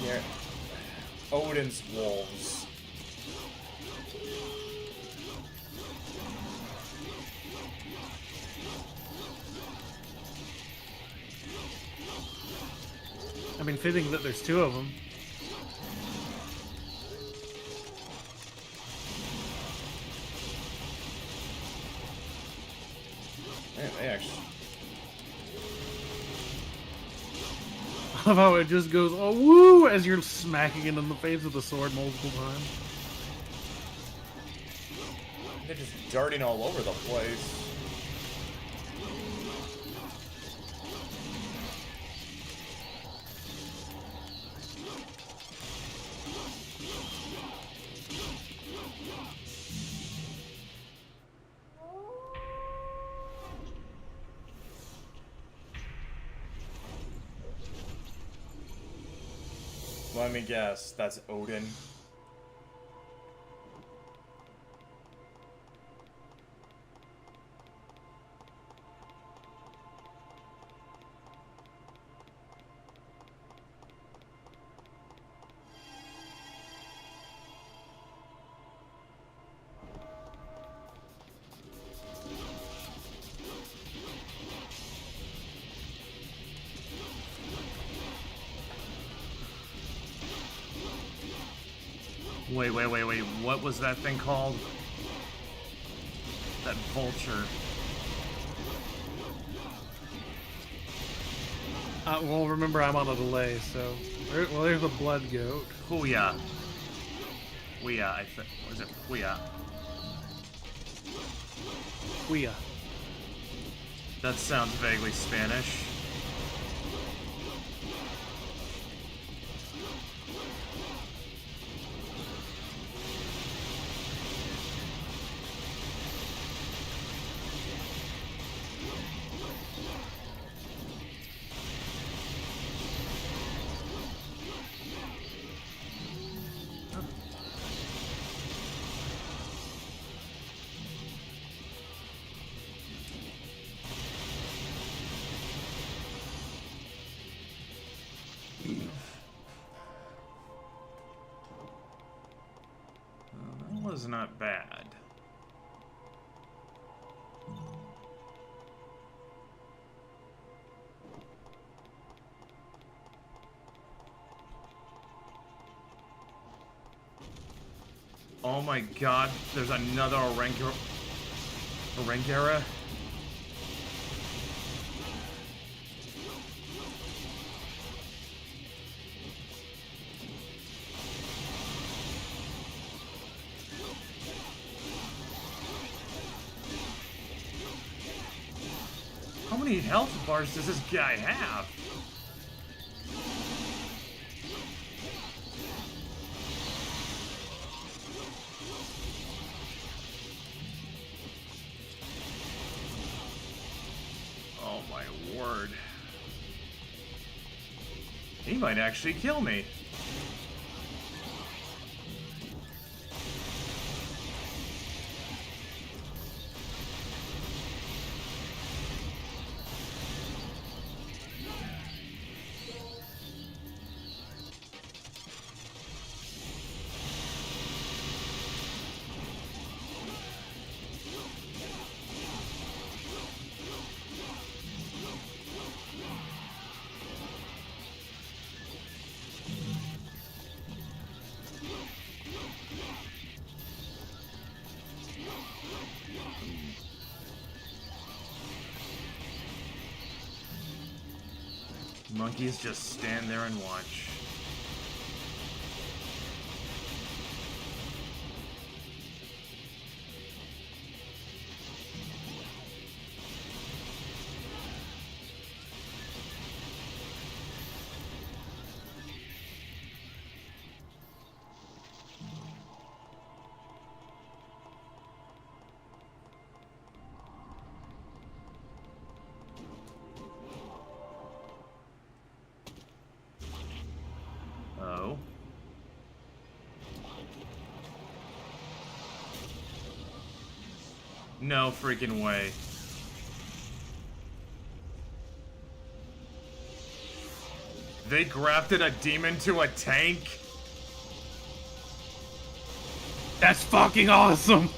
S2: Yeah. Odin's wolves.
S3: I mean, fitting that there's two of them.
S2: Man, they actually...
S3: I love how it just goes, oh, woo, as you're smacking it in the face with the sword multiple times.
S2: They're just darting all over the place. Let me guess, that's Odin. Wait. What was that thing called? That vulture.
S3: Well, remember, I'm on a delay, so... Well, there's the blood goat.
S2: Huya. Huya, I think. Was it Huya?
S3: Huya.
S2: That sounds vaguely Spanish. That was not bad. Oh my god, there's another Orangera. How many health bars does this guy have? Oh my word. He might actually kill me. Monkeys just stand there and watch. Oh. No freaking way. They grafted a demon to a tank?
S3: That's fucking awesome!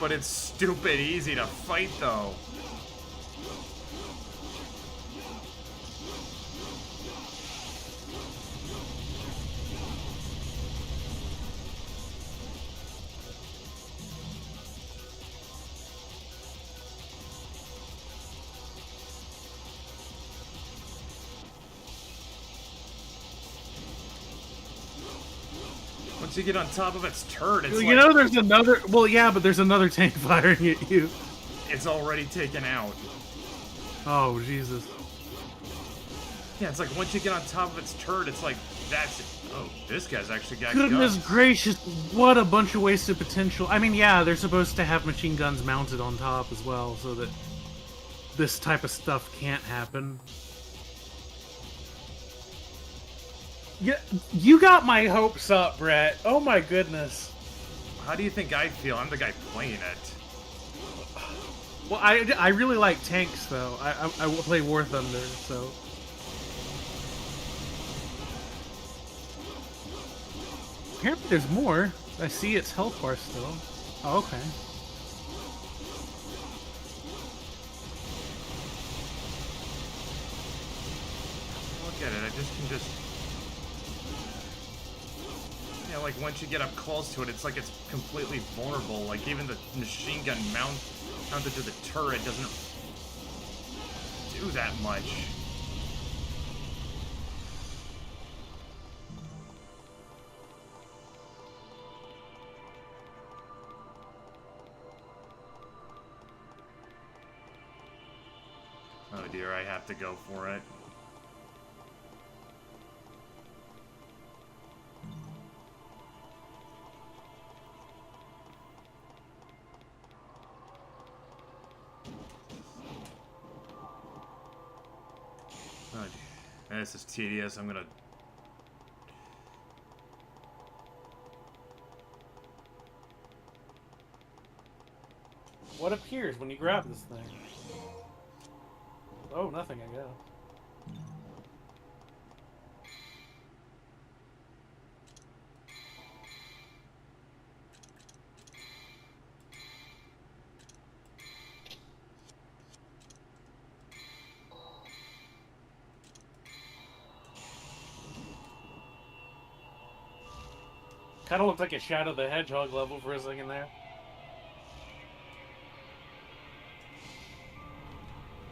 S2: But it's stupid easy to fight, though. Once you get on top of its turret, it's
S3: you know, there's another... Well, yeah, but there's another tank firing at you.
S2: It's already taken out.
S3: Oh, Jesus.
S2: Yeah, it's like once you get on top of its turret, it's like, that's it. Oh, this guy's actually got
S3: Goodness
S2: guns.
S3: gracious, what a bunch of wasted potential. I mean, yeah, they're supposed to have machine guns mounted on top as well, so that this type of stuff can't happen. Yeah, you got my hopes up, Brett. Oh my goodness.
S2: How do you think I feel? I'm the guy playing it.
S3: Well, I really like tanks, though. I will play War Thunder, so... Apparently there's more. I see its health bar still. Oh, okay.
S2: Look at it, I just can just... Yeah, like once you get up close to it, it's like it's completely vulnerable. Like even the machine gun mounted to the turret doesn't do that much. Oh dear, I have to go for it. Oh dear. This is tedious. I'm gonna...
S3: What appears when you grab this thing? Oh, nothing, I guess. Kind of looked like a Shadow the Hedgehog level for a second there.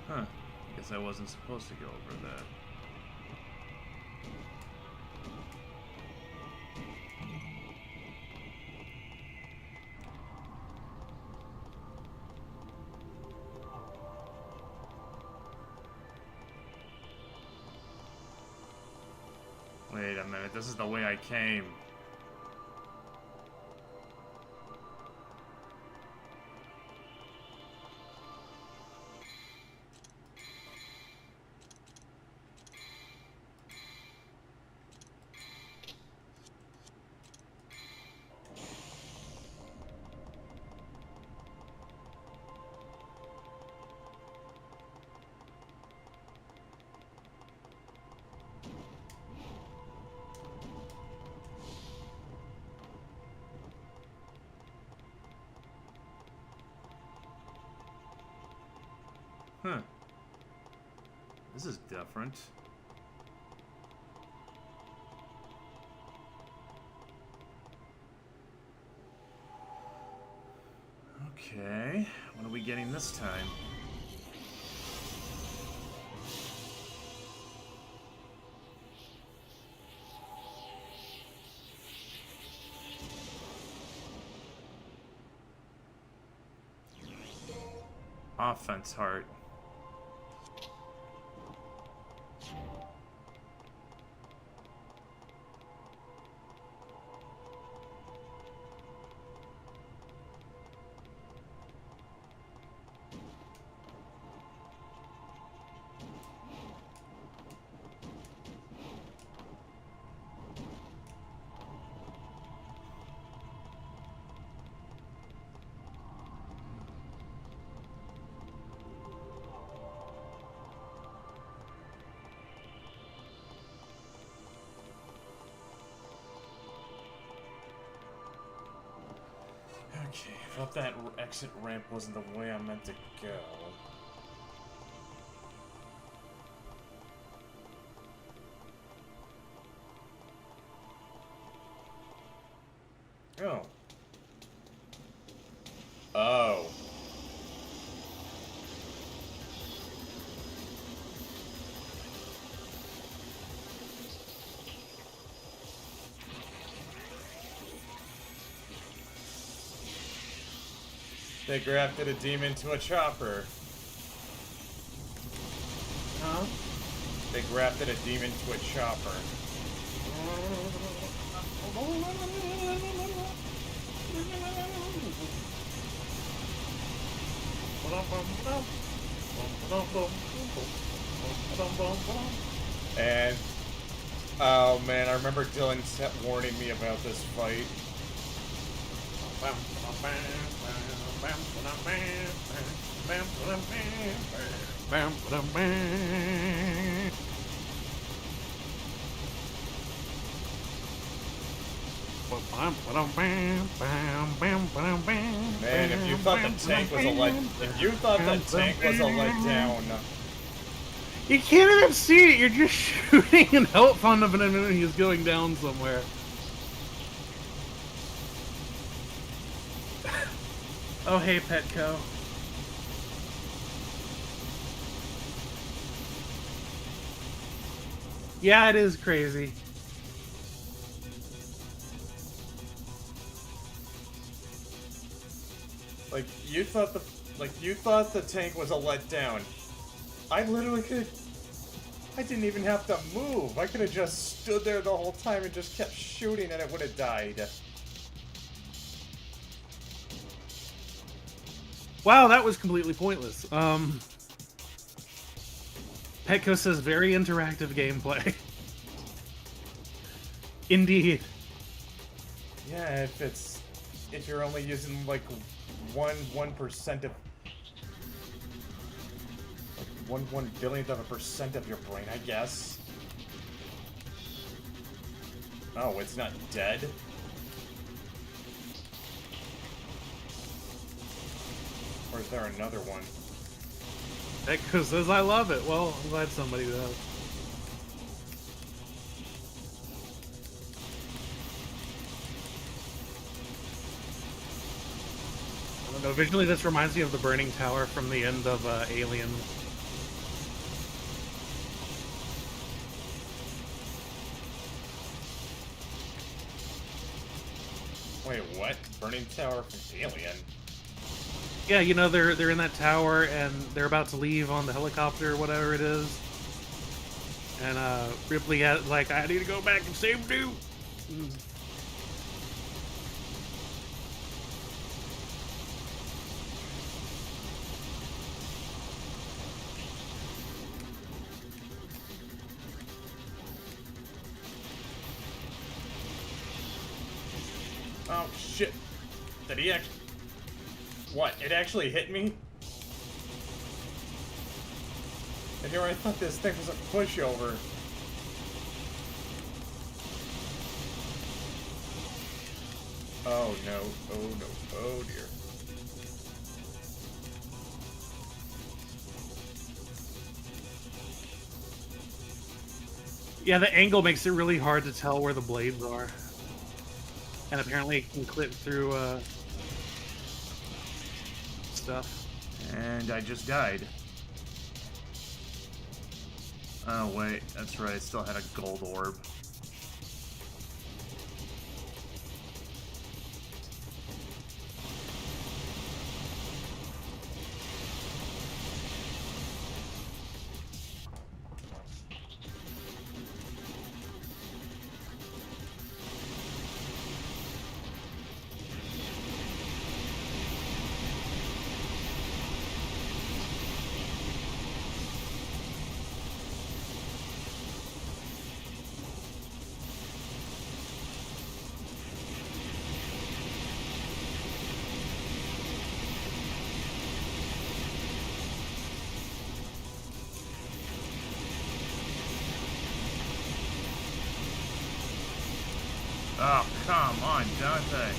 S2: Huh. Guess I wasn't supposed to go over that. Wait a minute, this is the way I came. Huh. This is different. Okay. What are we getting this time? Offense heart. Okay, I thought that exit ramp wasn't the way I meant to go. Oh. Oh. They grafted a demon to a chopper.
S3: Huh?
S2: They grafted a demon to a chopper. And oh man, I remember Dylan warning me about this fight. Man, if you thought the tank was a letdown.
S3: You can't even see it. You're just shooting an elephant of an enemy who's going down somewhere. Oh, hey, Petco. Yeah, it is crazy.
S2: You thought the tank was a letdown. I literally I didn't even have to move. I could have just stood there the whole time and just kept shooting and it would have died.
S3: Wow, that was completely pointless. Petco says very interactive gameplay. Indeed.
S2: Yeah, if you're only using like 1% of one billionth of a percent of your brain, I guess. Oh, it's not dead? Or is there another one?
S3: Petco says I love it. Well, I'm glad somebody does. I don't know, visually this reminds me of the burning tower from the end of Alien.
S2: Wait, what? Burning tower from Alien?
S3: Yeah, you know, they're in that tower and they're about to leave on the helicopter or whatever it is. And Ripley has like, I need to go back and save dude.
S2: Oh shit. Did he actually... What? It actually hit me? And here I thought this thing was a pushover. Oh no. Oh no. Oh dear.
S3: Yeah, the angle makes it really hard to tell where the blades are. And apparently it can clip through stuff.
S2: And I just died. Oh wait, that's right, I still had a gold orb. Oh, come on, Dante.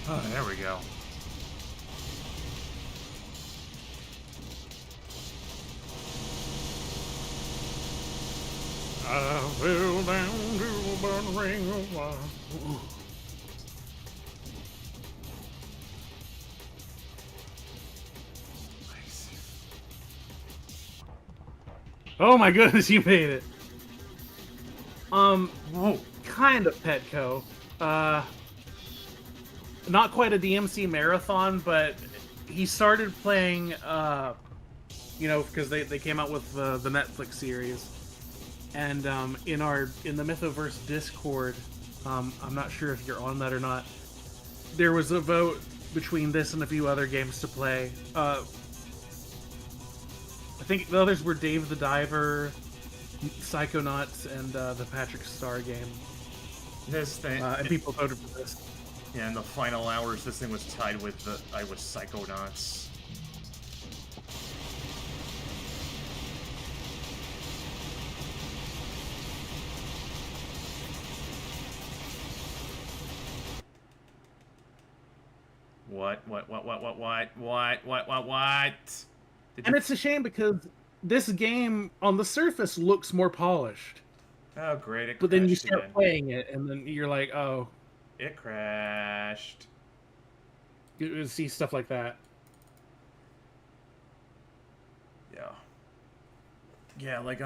S2: Oh, there we go.
S3: I fell down to a burning ring of fire. Oh my goodness, you made it.
S2: Whoa.
S3: Kind of Petco. Not quite a DMC marathon, but he started playing, you know, because they came out with the Netflix series. And in the Mythoverse Discord, I'm not sure if you're on that or not, there was a vote between this and a few other games to play. I think the others were Dave the Diver, Psychonauts, and the Patrick Star game.
S2: This thing...
S3: and people voted for this.
S2: Yeah, in the final hours, this thing was tied with the Psychonauts. What?
S3: And it's a shame because this game, on the surface, looks more polished.
S2: Oh, great, it
S3: But then you
S2: crashed
S3: start
S2: again.
S3: playing it, and then you're like, oh.
S2: It crashed.
S3: You see stuff like that.
S2: Yeah. Yeah, like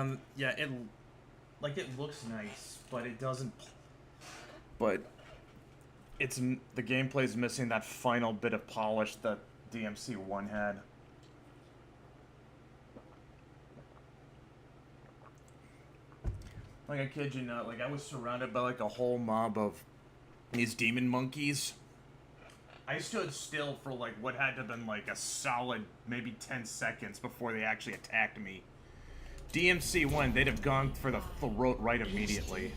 S2: it looks nice, but it doesn't. But the gameplay's missing that final bit of polish that DMC 1 had. Like, I kid you not, like, I was surrounded by, like, a whole mob of these demon monkeys. I stood still for, like, what had to have been, like, a solid maybe 10 seconds before they actually attacked me. DMC 1, they'd have gone for the throat right immediately.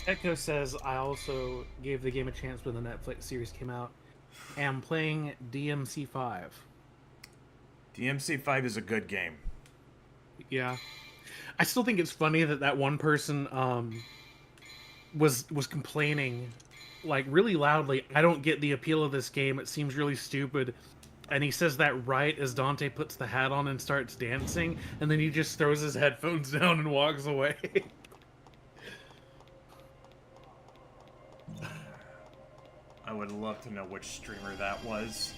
S3: Echo says, I also gave the game a chance when the Netflix series came out. And I'm playing DMC 5.
S2: DMC 5 is a good game.
S3: Yeah. I still think it's funny that one person was complaining, like, really loudly, I don't get the appeal of this game, it seems really stupid. And he says that right as Dante puts the hat on and starts dancing, and then he just throws his headphones down and walks away.
S2: I would love to know which streamer that was.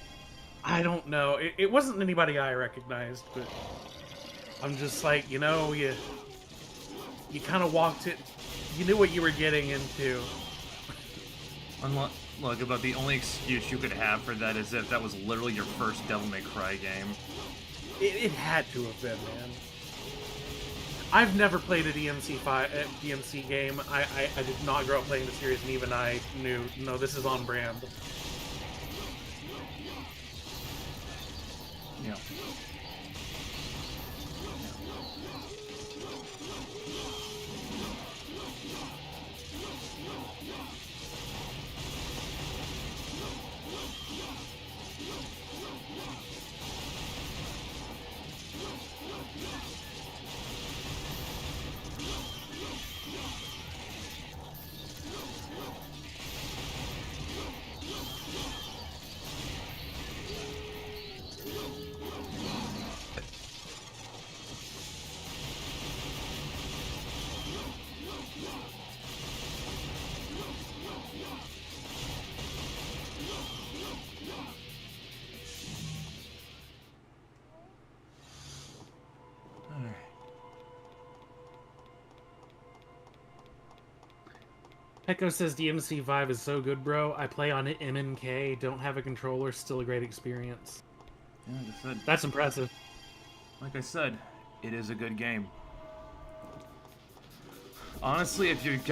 S3: I don't know. It wasn't anybody I recognized, but I'm just like, you know, you kind of walked it. You knew what you were getting into.
S2: Look, about the only excuse you could have for that is if that was literally your first Devil May Cry game.
S3: It had to have been, man. I've never played a DMC game. I did not grow up playing the series, and even I knew, no, this is on brand.
S2: Yeah.
S3: Echo says DMC 5 is so good, bro. I play on it MNK, don't have a controller, still a great experience.
S2: Yeah, like I said.
S3: That's impressive.
S2: Like I said, it is a good game. Honestly, if it's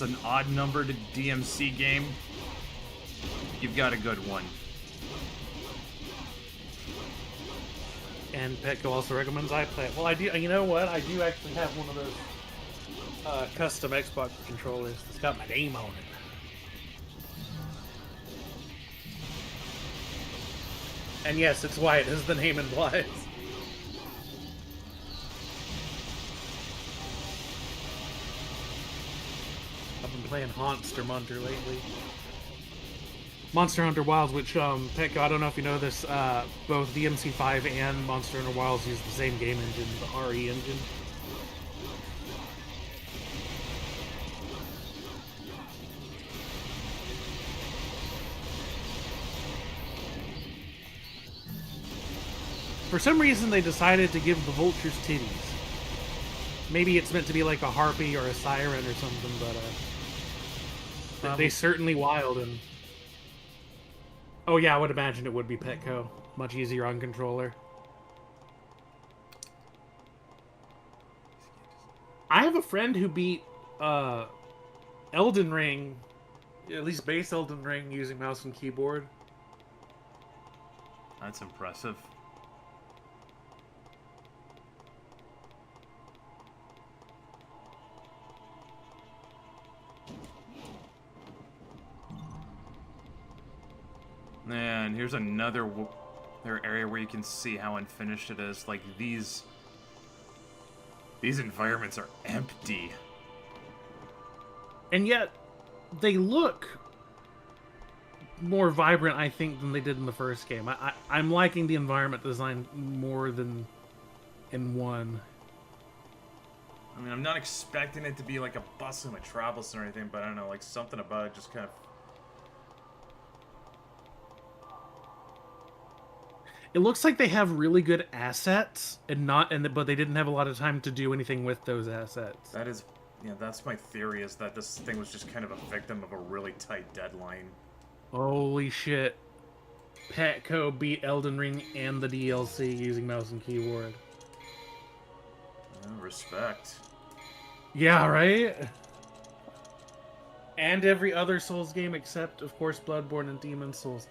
S2: an odd numbered DMC game, you've got a good one.
S3: And Petco also recommends I play it. Well, I do. You know what? I do actually have one of those custom Xbox controllers that's got my name on it. And yes, it's white, as the name implies. I've been playing Monster Munter lately. Monster Hunter Wilds, which, Petco, I don't know if you know this, both DMC5 and Monster Hunter Wilds use the same game engine, the RE engine. For some reason, they decided to give the vultures titties. Maybe it's meant to be like a harpy or a siren or something, but they certainly wild and... Oh yeah, I would imagine it would be Petco. Much easier on controller. I have a friend who beat Elden Ring, at least base Elden Ring, using mouse and keyboard.
S8: That's impressive. And here's another area where you can see how unfinished it is. Like, these environments are empty.
S3: And yet, they look more vibrant, I think, than they did in the first game. I'm liking the environment design more than in 1.
S8: I mean, I'm not expecting it to be like a bustling metropolis or anything, but I don't know, like, something about it just kind of...
S3: It looks like they have really good assets, but they didn't have a lot of time to do anything with those assets.
S8: That is, yeah, that's my theory, is that this thing was just kind of a victim of a really tight deadline.
S3: Holy shit. Petco beat Elden Ring and the DLC using mouse and keyboard.
S8: Respect.
S3: Yeah, right? And every other Souls game except, of course, Bloodborne and Demon's Souls.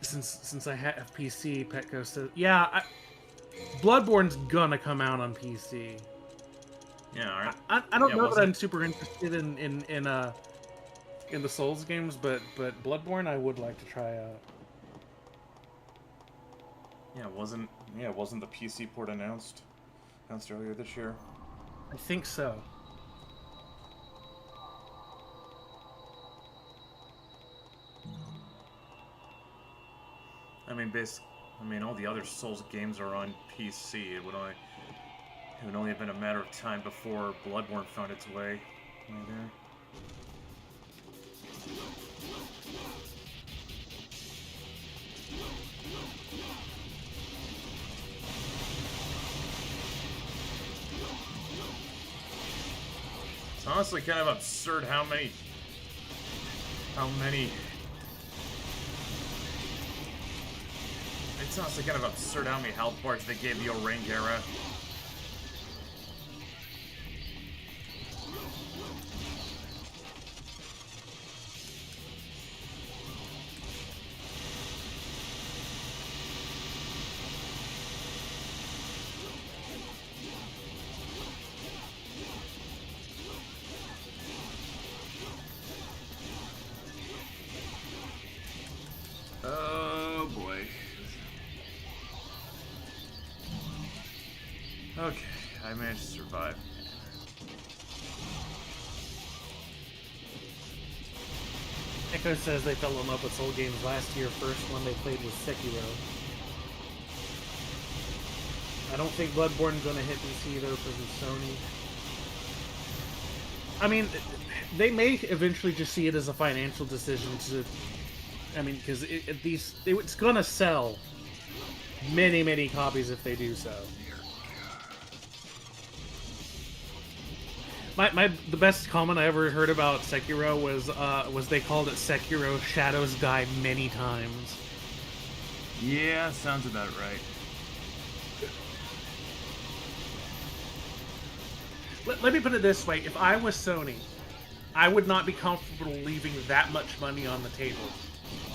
S3: Since I have PC, Petco says, yeah, Bloodborne's gonna come out on PC.
S8: Yeah, alright.
S3: I don't know that I'm super interested in the Souls games, but Bloodborne I would like to try out.
S8: Yeah, wasn't the PC port announced earlier this year?
S3: I think so.
S8: I mean, all the other Souls games are on PC. It would only have been a matter of time before Bloodborne found its way right there. It's honestly kind of absurd how many It's honestly kind of absurd how many health bars they gave the O-Ring era. Oh boy. Okay, I managed to survive.
S3: Echo says they fell in love with Soul games last year. First one they played was Sekiro. I don't think Bloodborne's gonna hit PC though because of Sony. I mean, they may eventually just see it as a financial decision to... I mean, because it's gonna sell many copies if they do so. The best comment I ever heard about Sekiro was they called it Sekiro Shadows Die many times.
S8: Yeah, sounds about right.
S3: Let me put it this way: if I was Sony, I would not be comfortable leaving that much money on the table.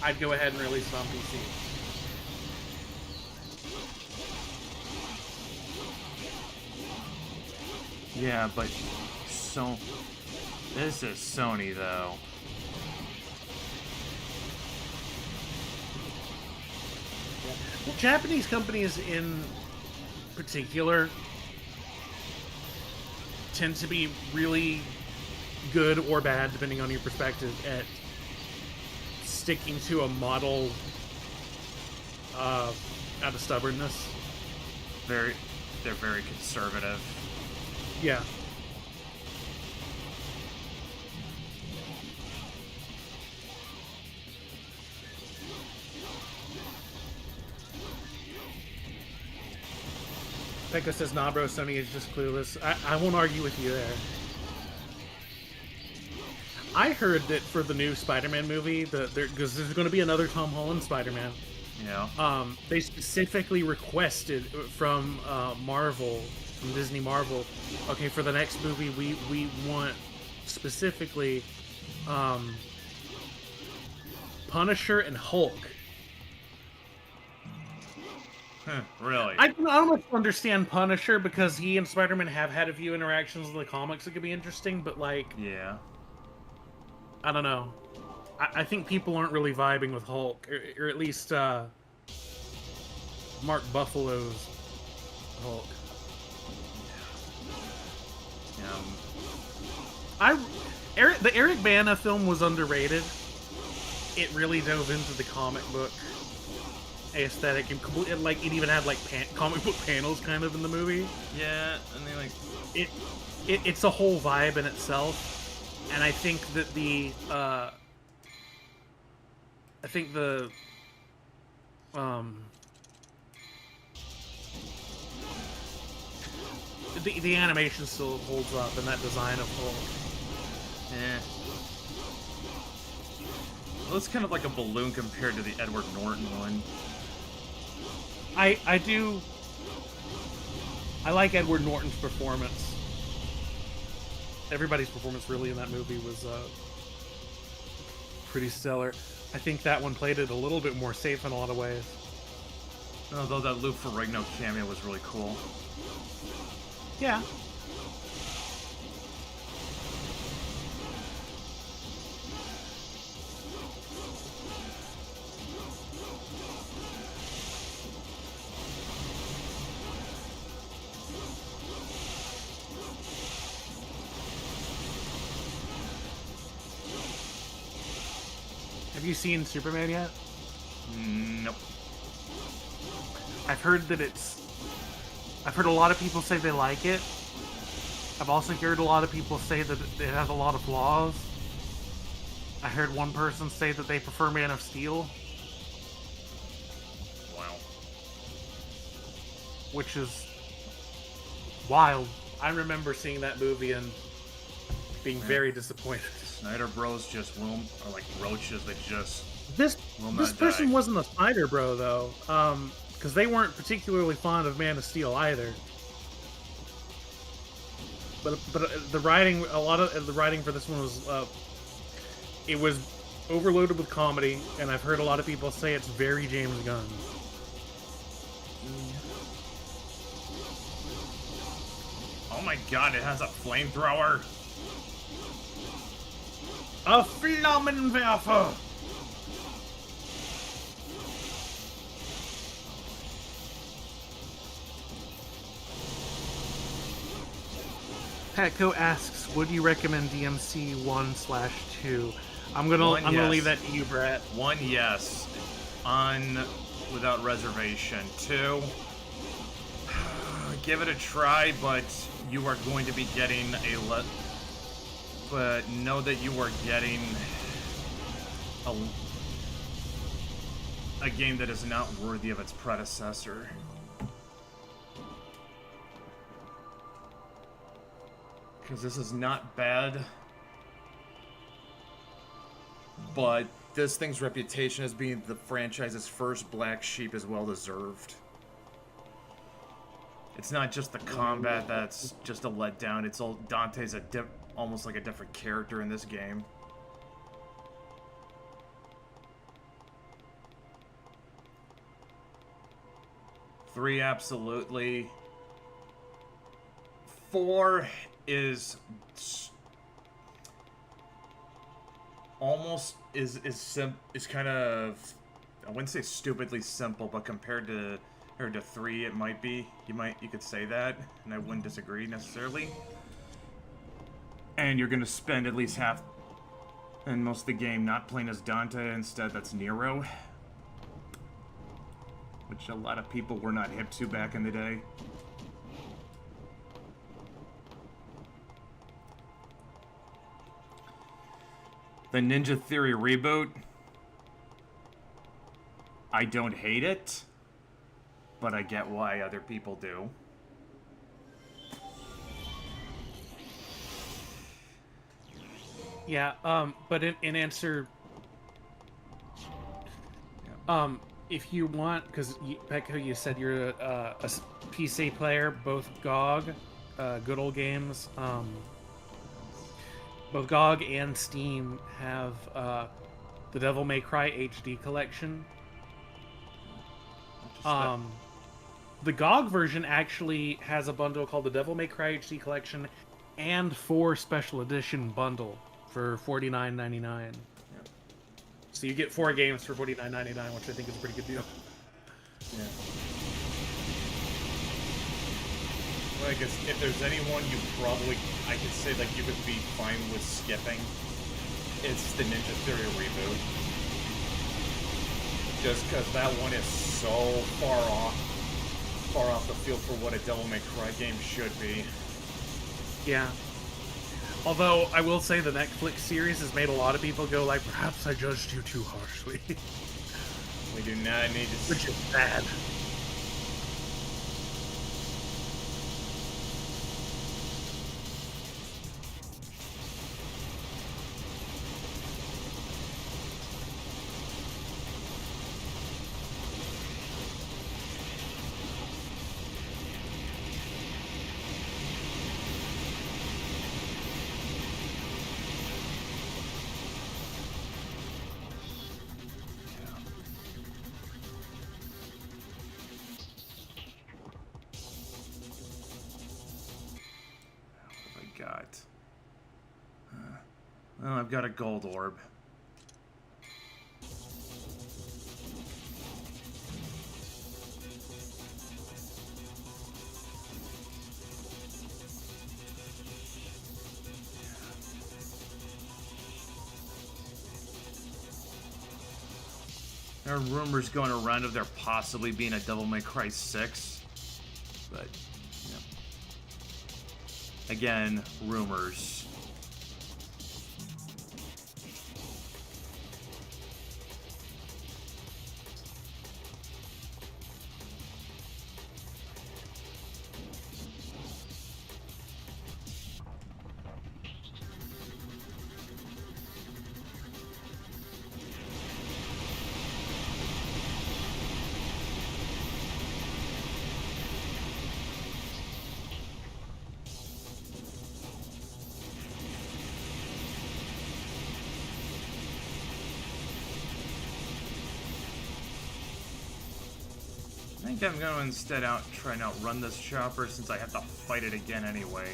S3: I'd go ahead and release it on PC.
S8: Yeah, but so this is Sony though.
S3: Well, Japanese companies in particular tend to be really good or bad, depending on your perspective, at sticking to a model out of stubbornness.
S8: They're very conservative.
S3: Yeah. Pekka says, nah, bro, Sony is just clueless. I won't argue with you there. I heard that for the new Spider-Man movie, because there's going to be another Tom Holland Spider-Man.
S8: Yeah.
S3: They specifically requested from Marvel, from Disney Marvel, okay, for the next movie, we want specifically Punisher and Hulk.
S8: Really?
S3: I don't understand Punisher because he and Spider-Man have had a few interactions in the comics that could be interesting, but like,
S8: yeah.
S3: I don't know. I think people aren't really vibing with Hulk, or at least Mark Buffalo's Hulk. The Eric Bana film was underrated. It really dove into the comic book aesthetic and it even had like comic book panels kind of in the movie.
S8: Yeah, and they like
S3: it's a whole vibe in itself, and I think that the the animation still holds up, and that design of Hulk.
S8: Yeah. Well, it's kind of like a balloon compared to the Edward Norton one.
S3: I like Edward Norton's performance. Everybody's performance really in that movie was pretty stellar. I think that one played it a little bit more safe in a lot of ways.
S8: Although that Lou Ferrigno cameo was really cool.
S3: Yeah. Have you seen Superman yet?
S8: Nope.
S3: I've heard a lot of people say they like it. I've also heard a lot of people say that it has a lot of flaws. I heard one person say that they prefer Man of Steel.
S8: Wow.
S3: Which is wild. I remember seeing that movie and being very disappointed.
S8: Snyder Bros just are like roaches that just
S3: This person
S8: die.
S3: wasn't a Snyder Bro though, because they weren't particularly fond of Man of Steel either. But the writing, a lot of the writing for this one was it was overloaded with comedy, and I've heard a lot of people say it's very James Gunn.
S8: Oh my god, it has a flamethrower.
S3: A Flammenwerfer! Petco asks, would you recommend DMC 1/2? I'm gonna leave that to you, Brett.
S8: 1, yes. Without reservation. 2, give it a try, but you are going to be getting but know that you are getting a game that is not worthy of its predecessor. Because this is not bad, but this thing's reputation as being the franchise's first black sheep is well deserved. It's not just the combat that's just a letdown. It's all Dante's almost like a different character in this game. Three, absolutely. 4 is almost is kind of, I wouldn't say stupidly simple, but compared to 3, it might be. You could say that, and I wouldn't disagree necessarily. And you're gonna spend at least half And most of the game not playing as Dante, instead that's Nero. Which a lot of people were not hip to back in the day. The Ninja Theory reboot. I don't hate it, but I get why other people do.
S3: Yeah, but in answer, if you want, because Pekka, you said you're a PC player, both GOG, Good Old Games, both GOG and Steam have the Devil May Cry HD collection. The GOG version actually has a bundle called the Devil May Cry HD collection and 4 special edition bundle for $49.99. Yeah. So you get 4 games for $49.99, which I think is a pretty good deal.
S2: Yeah. Well, I guess if there's anyone you probably, I could say like you could be fine with skipping, it's the Ninja Theory reboot. Just because that one is so far off the field for what a Devil May Cry game should be.
S3: Yeah. Although, I will say the Netflix series has made a lot of people go like, perhaps I judged you too harshly.
S2: We do not need to...
S3: Which is bad.
S8: Oh, I've got a gold orb. There are rumors going around of there possibly being a Devil May Cry 6, but, yeah. Again, rumors. I think I'm going to instead try and outrun this chopper since I have to fight it again anyway.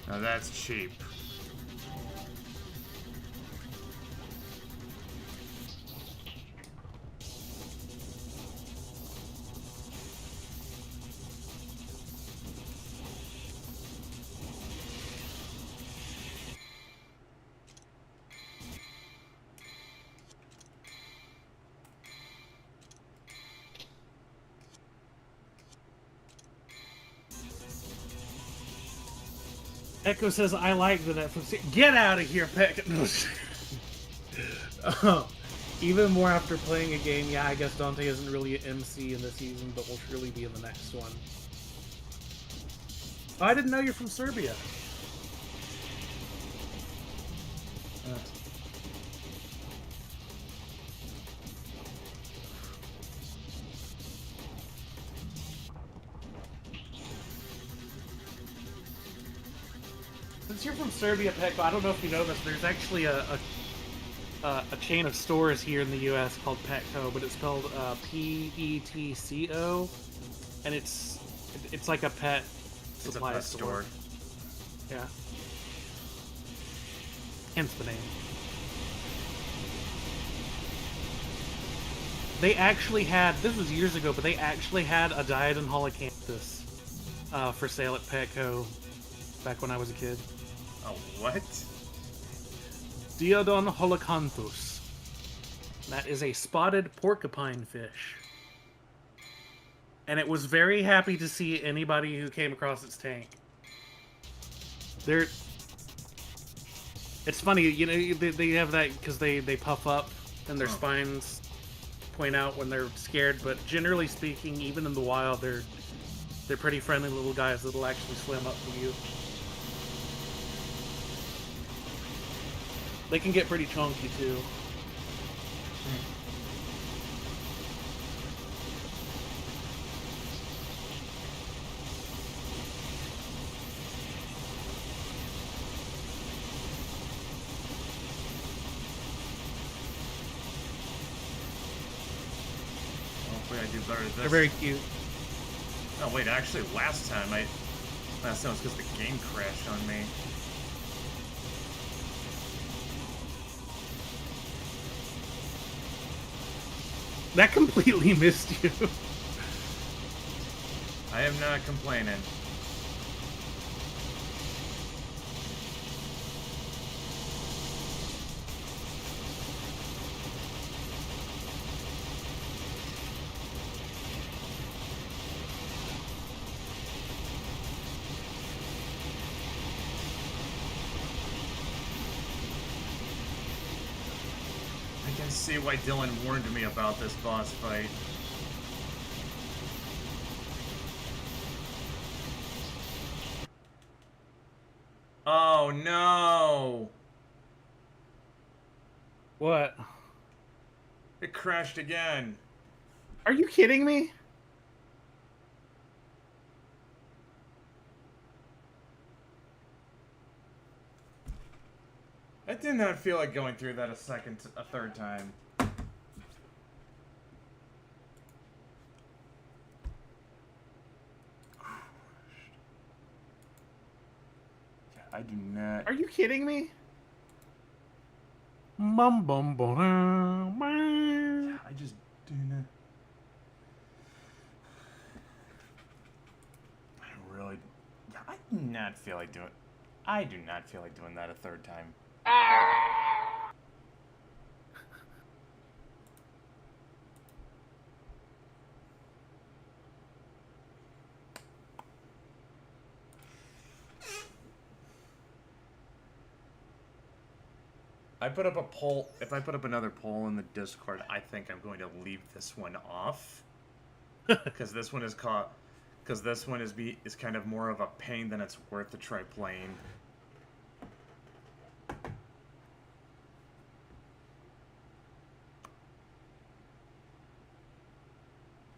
S8: Now that's cheap.
S3: Echo says, I like the Netflix. Get out of here, Peck. Even more after playing a game, yeah, I guess Dante isn't really an MC in this season, but will surely be in the next one. Oh, I didn't know you're from Serbia. since you're from Serbia, Petco, I don't know if you know this. There's actually a chain of stores here in the U.S. called Petco, but it's spelled Petco, and it's like a pet supply
S8: It's a pet store.
S3: Yeah. Hence the name. They actually had, this was years ago, but they actually had a Diadem Holocanthus for sale at Petco back when I was a kid.
S8: Oh, what?
S3: Diodon holocanthus. That is a spotted porcupine fish. And it was very happy to see anybody who came across its tank. It's funny, you know, they have that because they puff up and their spines point out when they're scared, but generally speaking, even in the wild, they're pretty friendly little guys that'll actually swim up to you. They can get pretty chunky too.
S8: Hopefully I do better at this.
S3: They're very cute.
S8: Oh wait, actually last time it was because the game crashed on me.
S3: That completely missed you.
S8: I am not complaining. I can see why Dylan warned me about this boss fight. Oh no!
S3: What?
S8: It crashed again.
S3: Are you kidding me?
S2: I did not feel like going through that a third time.
S8: Yeah, I do not.
S3: Are you kidding me? Bum bum bum.
S8: I just do not. I really. Yeah, I do not feel like doing. I do not feel like doing that a third time. I put up a poll. If I put up another poll in the Discord, I think I'm going to leave this one off because this one is caught. Because this one is kind of more of a pain than it's worth to try playing.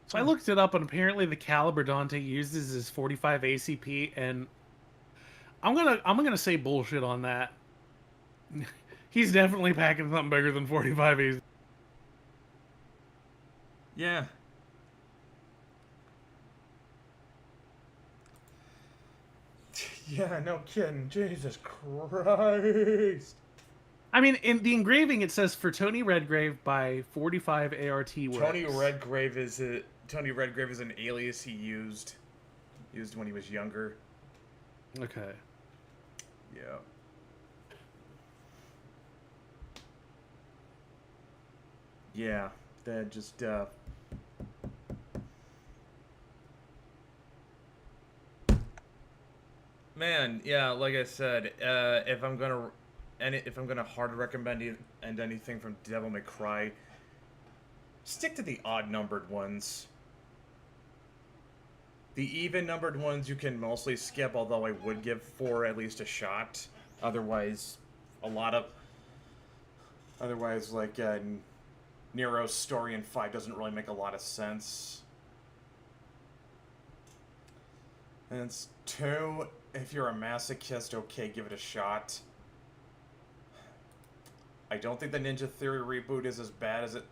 S3: So I looked it up, and apparently the caliber Dante uses is 45 ACP, and I'm gonna say bullshit on that. He's definitely packing something bigger than 45 ACP.
S8: Yeah.
S2: Yeah, no kidding. Jesus Christ.
S3: I mean, in the engraving it says for Tony Redgrave by 45 ART works.
S2: Tony Redgrave is an alias he used when he was younger.
S3: Okay.
S2: Yeah.
S8: Yeah. That just Man, yeah, like I said, if I'm gonna hard recommend anything from Devil May Cry, stick to the odd numbered ones. The even numbered ones you can mostly skip, although I would give 4 at least a shot. Otherwise, like Nero's story in 5 doesn't really make a lot of sense. And it's 2
S2: if you're a masochist, okay, give it a shot. I don't think the Ninja Theory reboot is as bad as it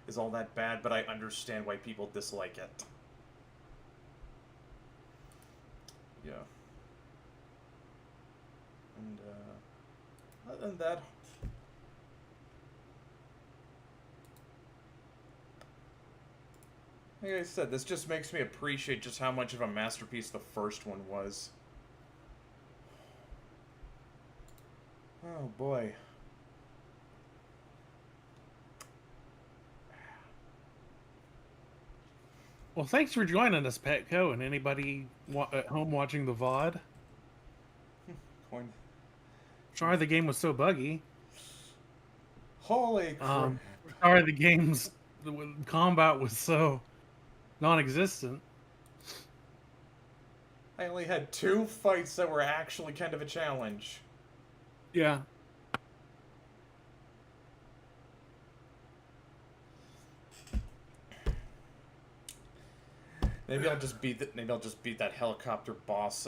S2: is all that bad, but I understand why people dislike it. Yeah. And, other than that... Like I said, this just makes me appreciate just how much of a masterpiece the first one was. Oh, boy.
S3: Well, thanks for joining us, Petco, and anybody at home watching the VOD.
S2: Coin.
S3: Sorry the game was so buggy.
S2: Holy crap.
S3: Sorry the combat was so non-existent.
S2: I only had 2 fights that were actually kind of a challenge.
S3: Yeah.
S2: Maybe I'll just beat that helicopter boss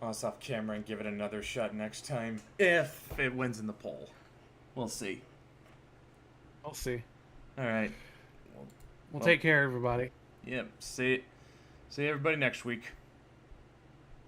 S2: off camera and give it another shot next time.
S8: If it wins in the poll. We'll see.
S3: I'll see.
S8: Alright.
S3: Well, take care, everybody.
S8: Yep. See everybody next week.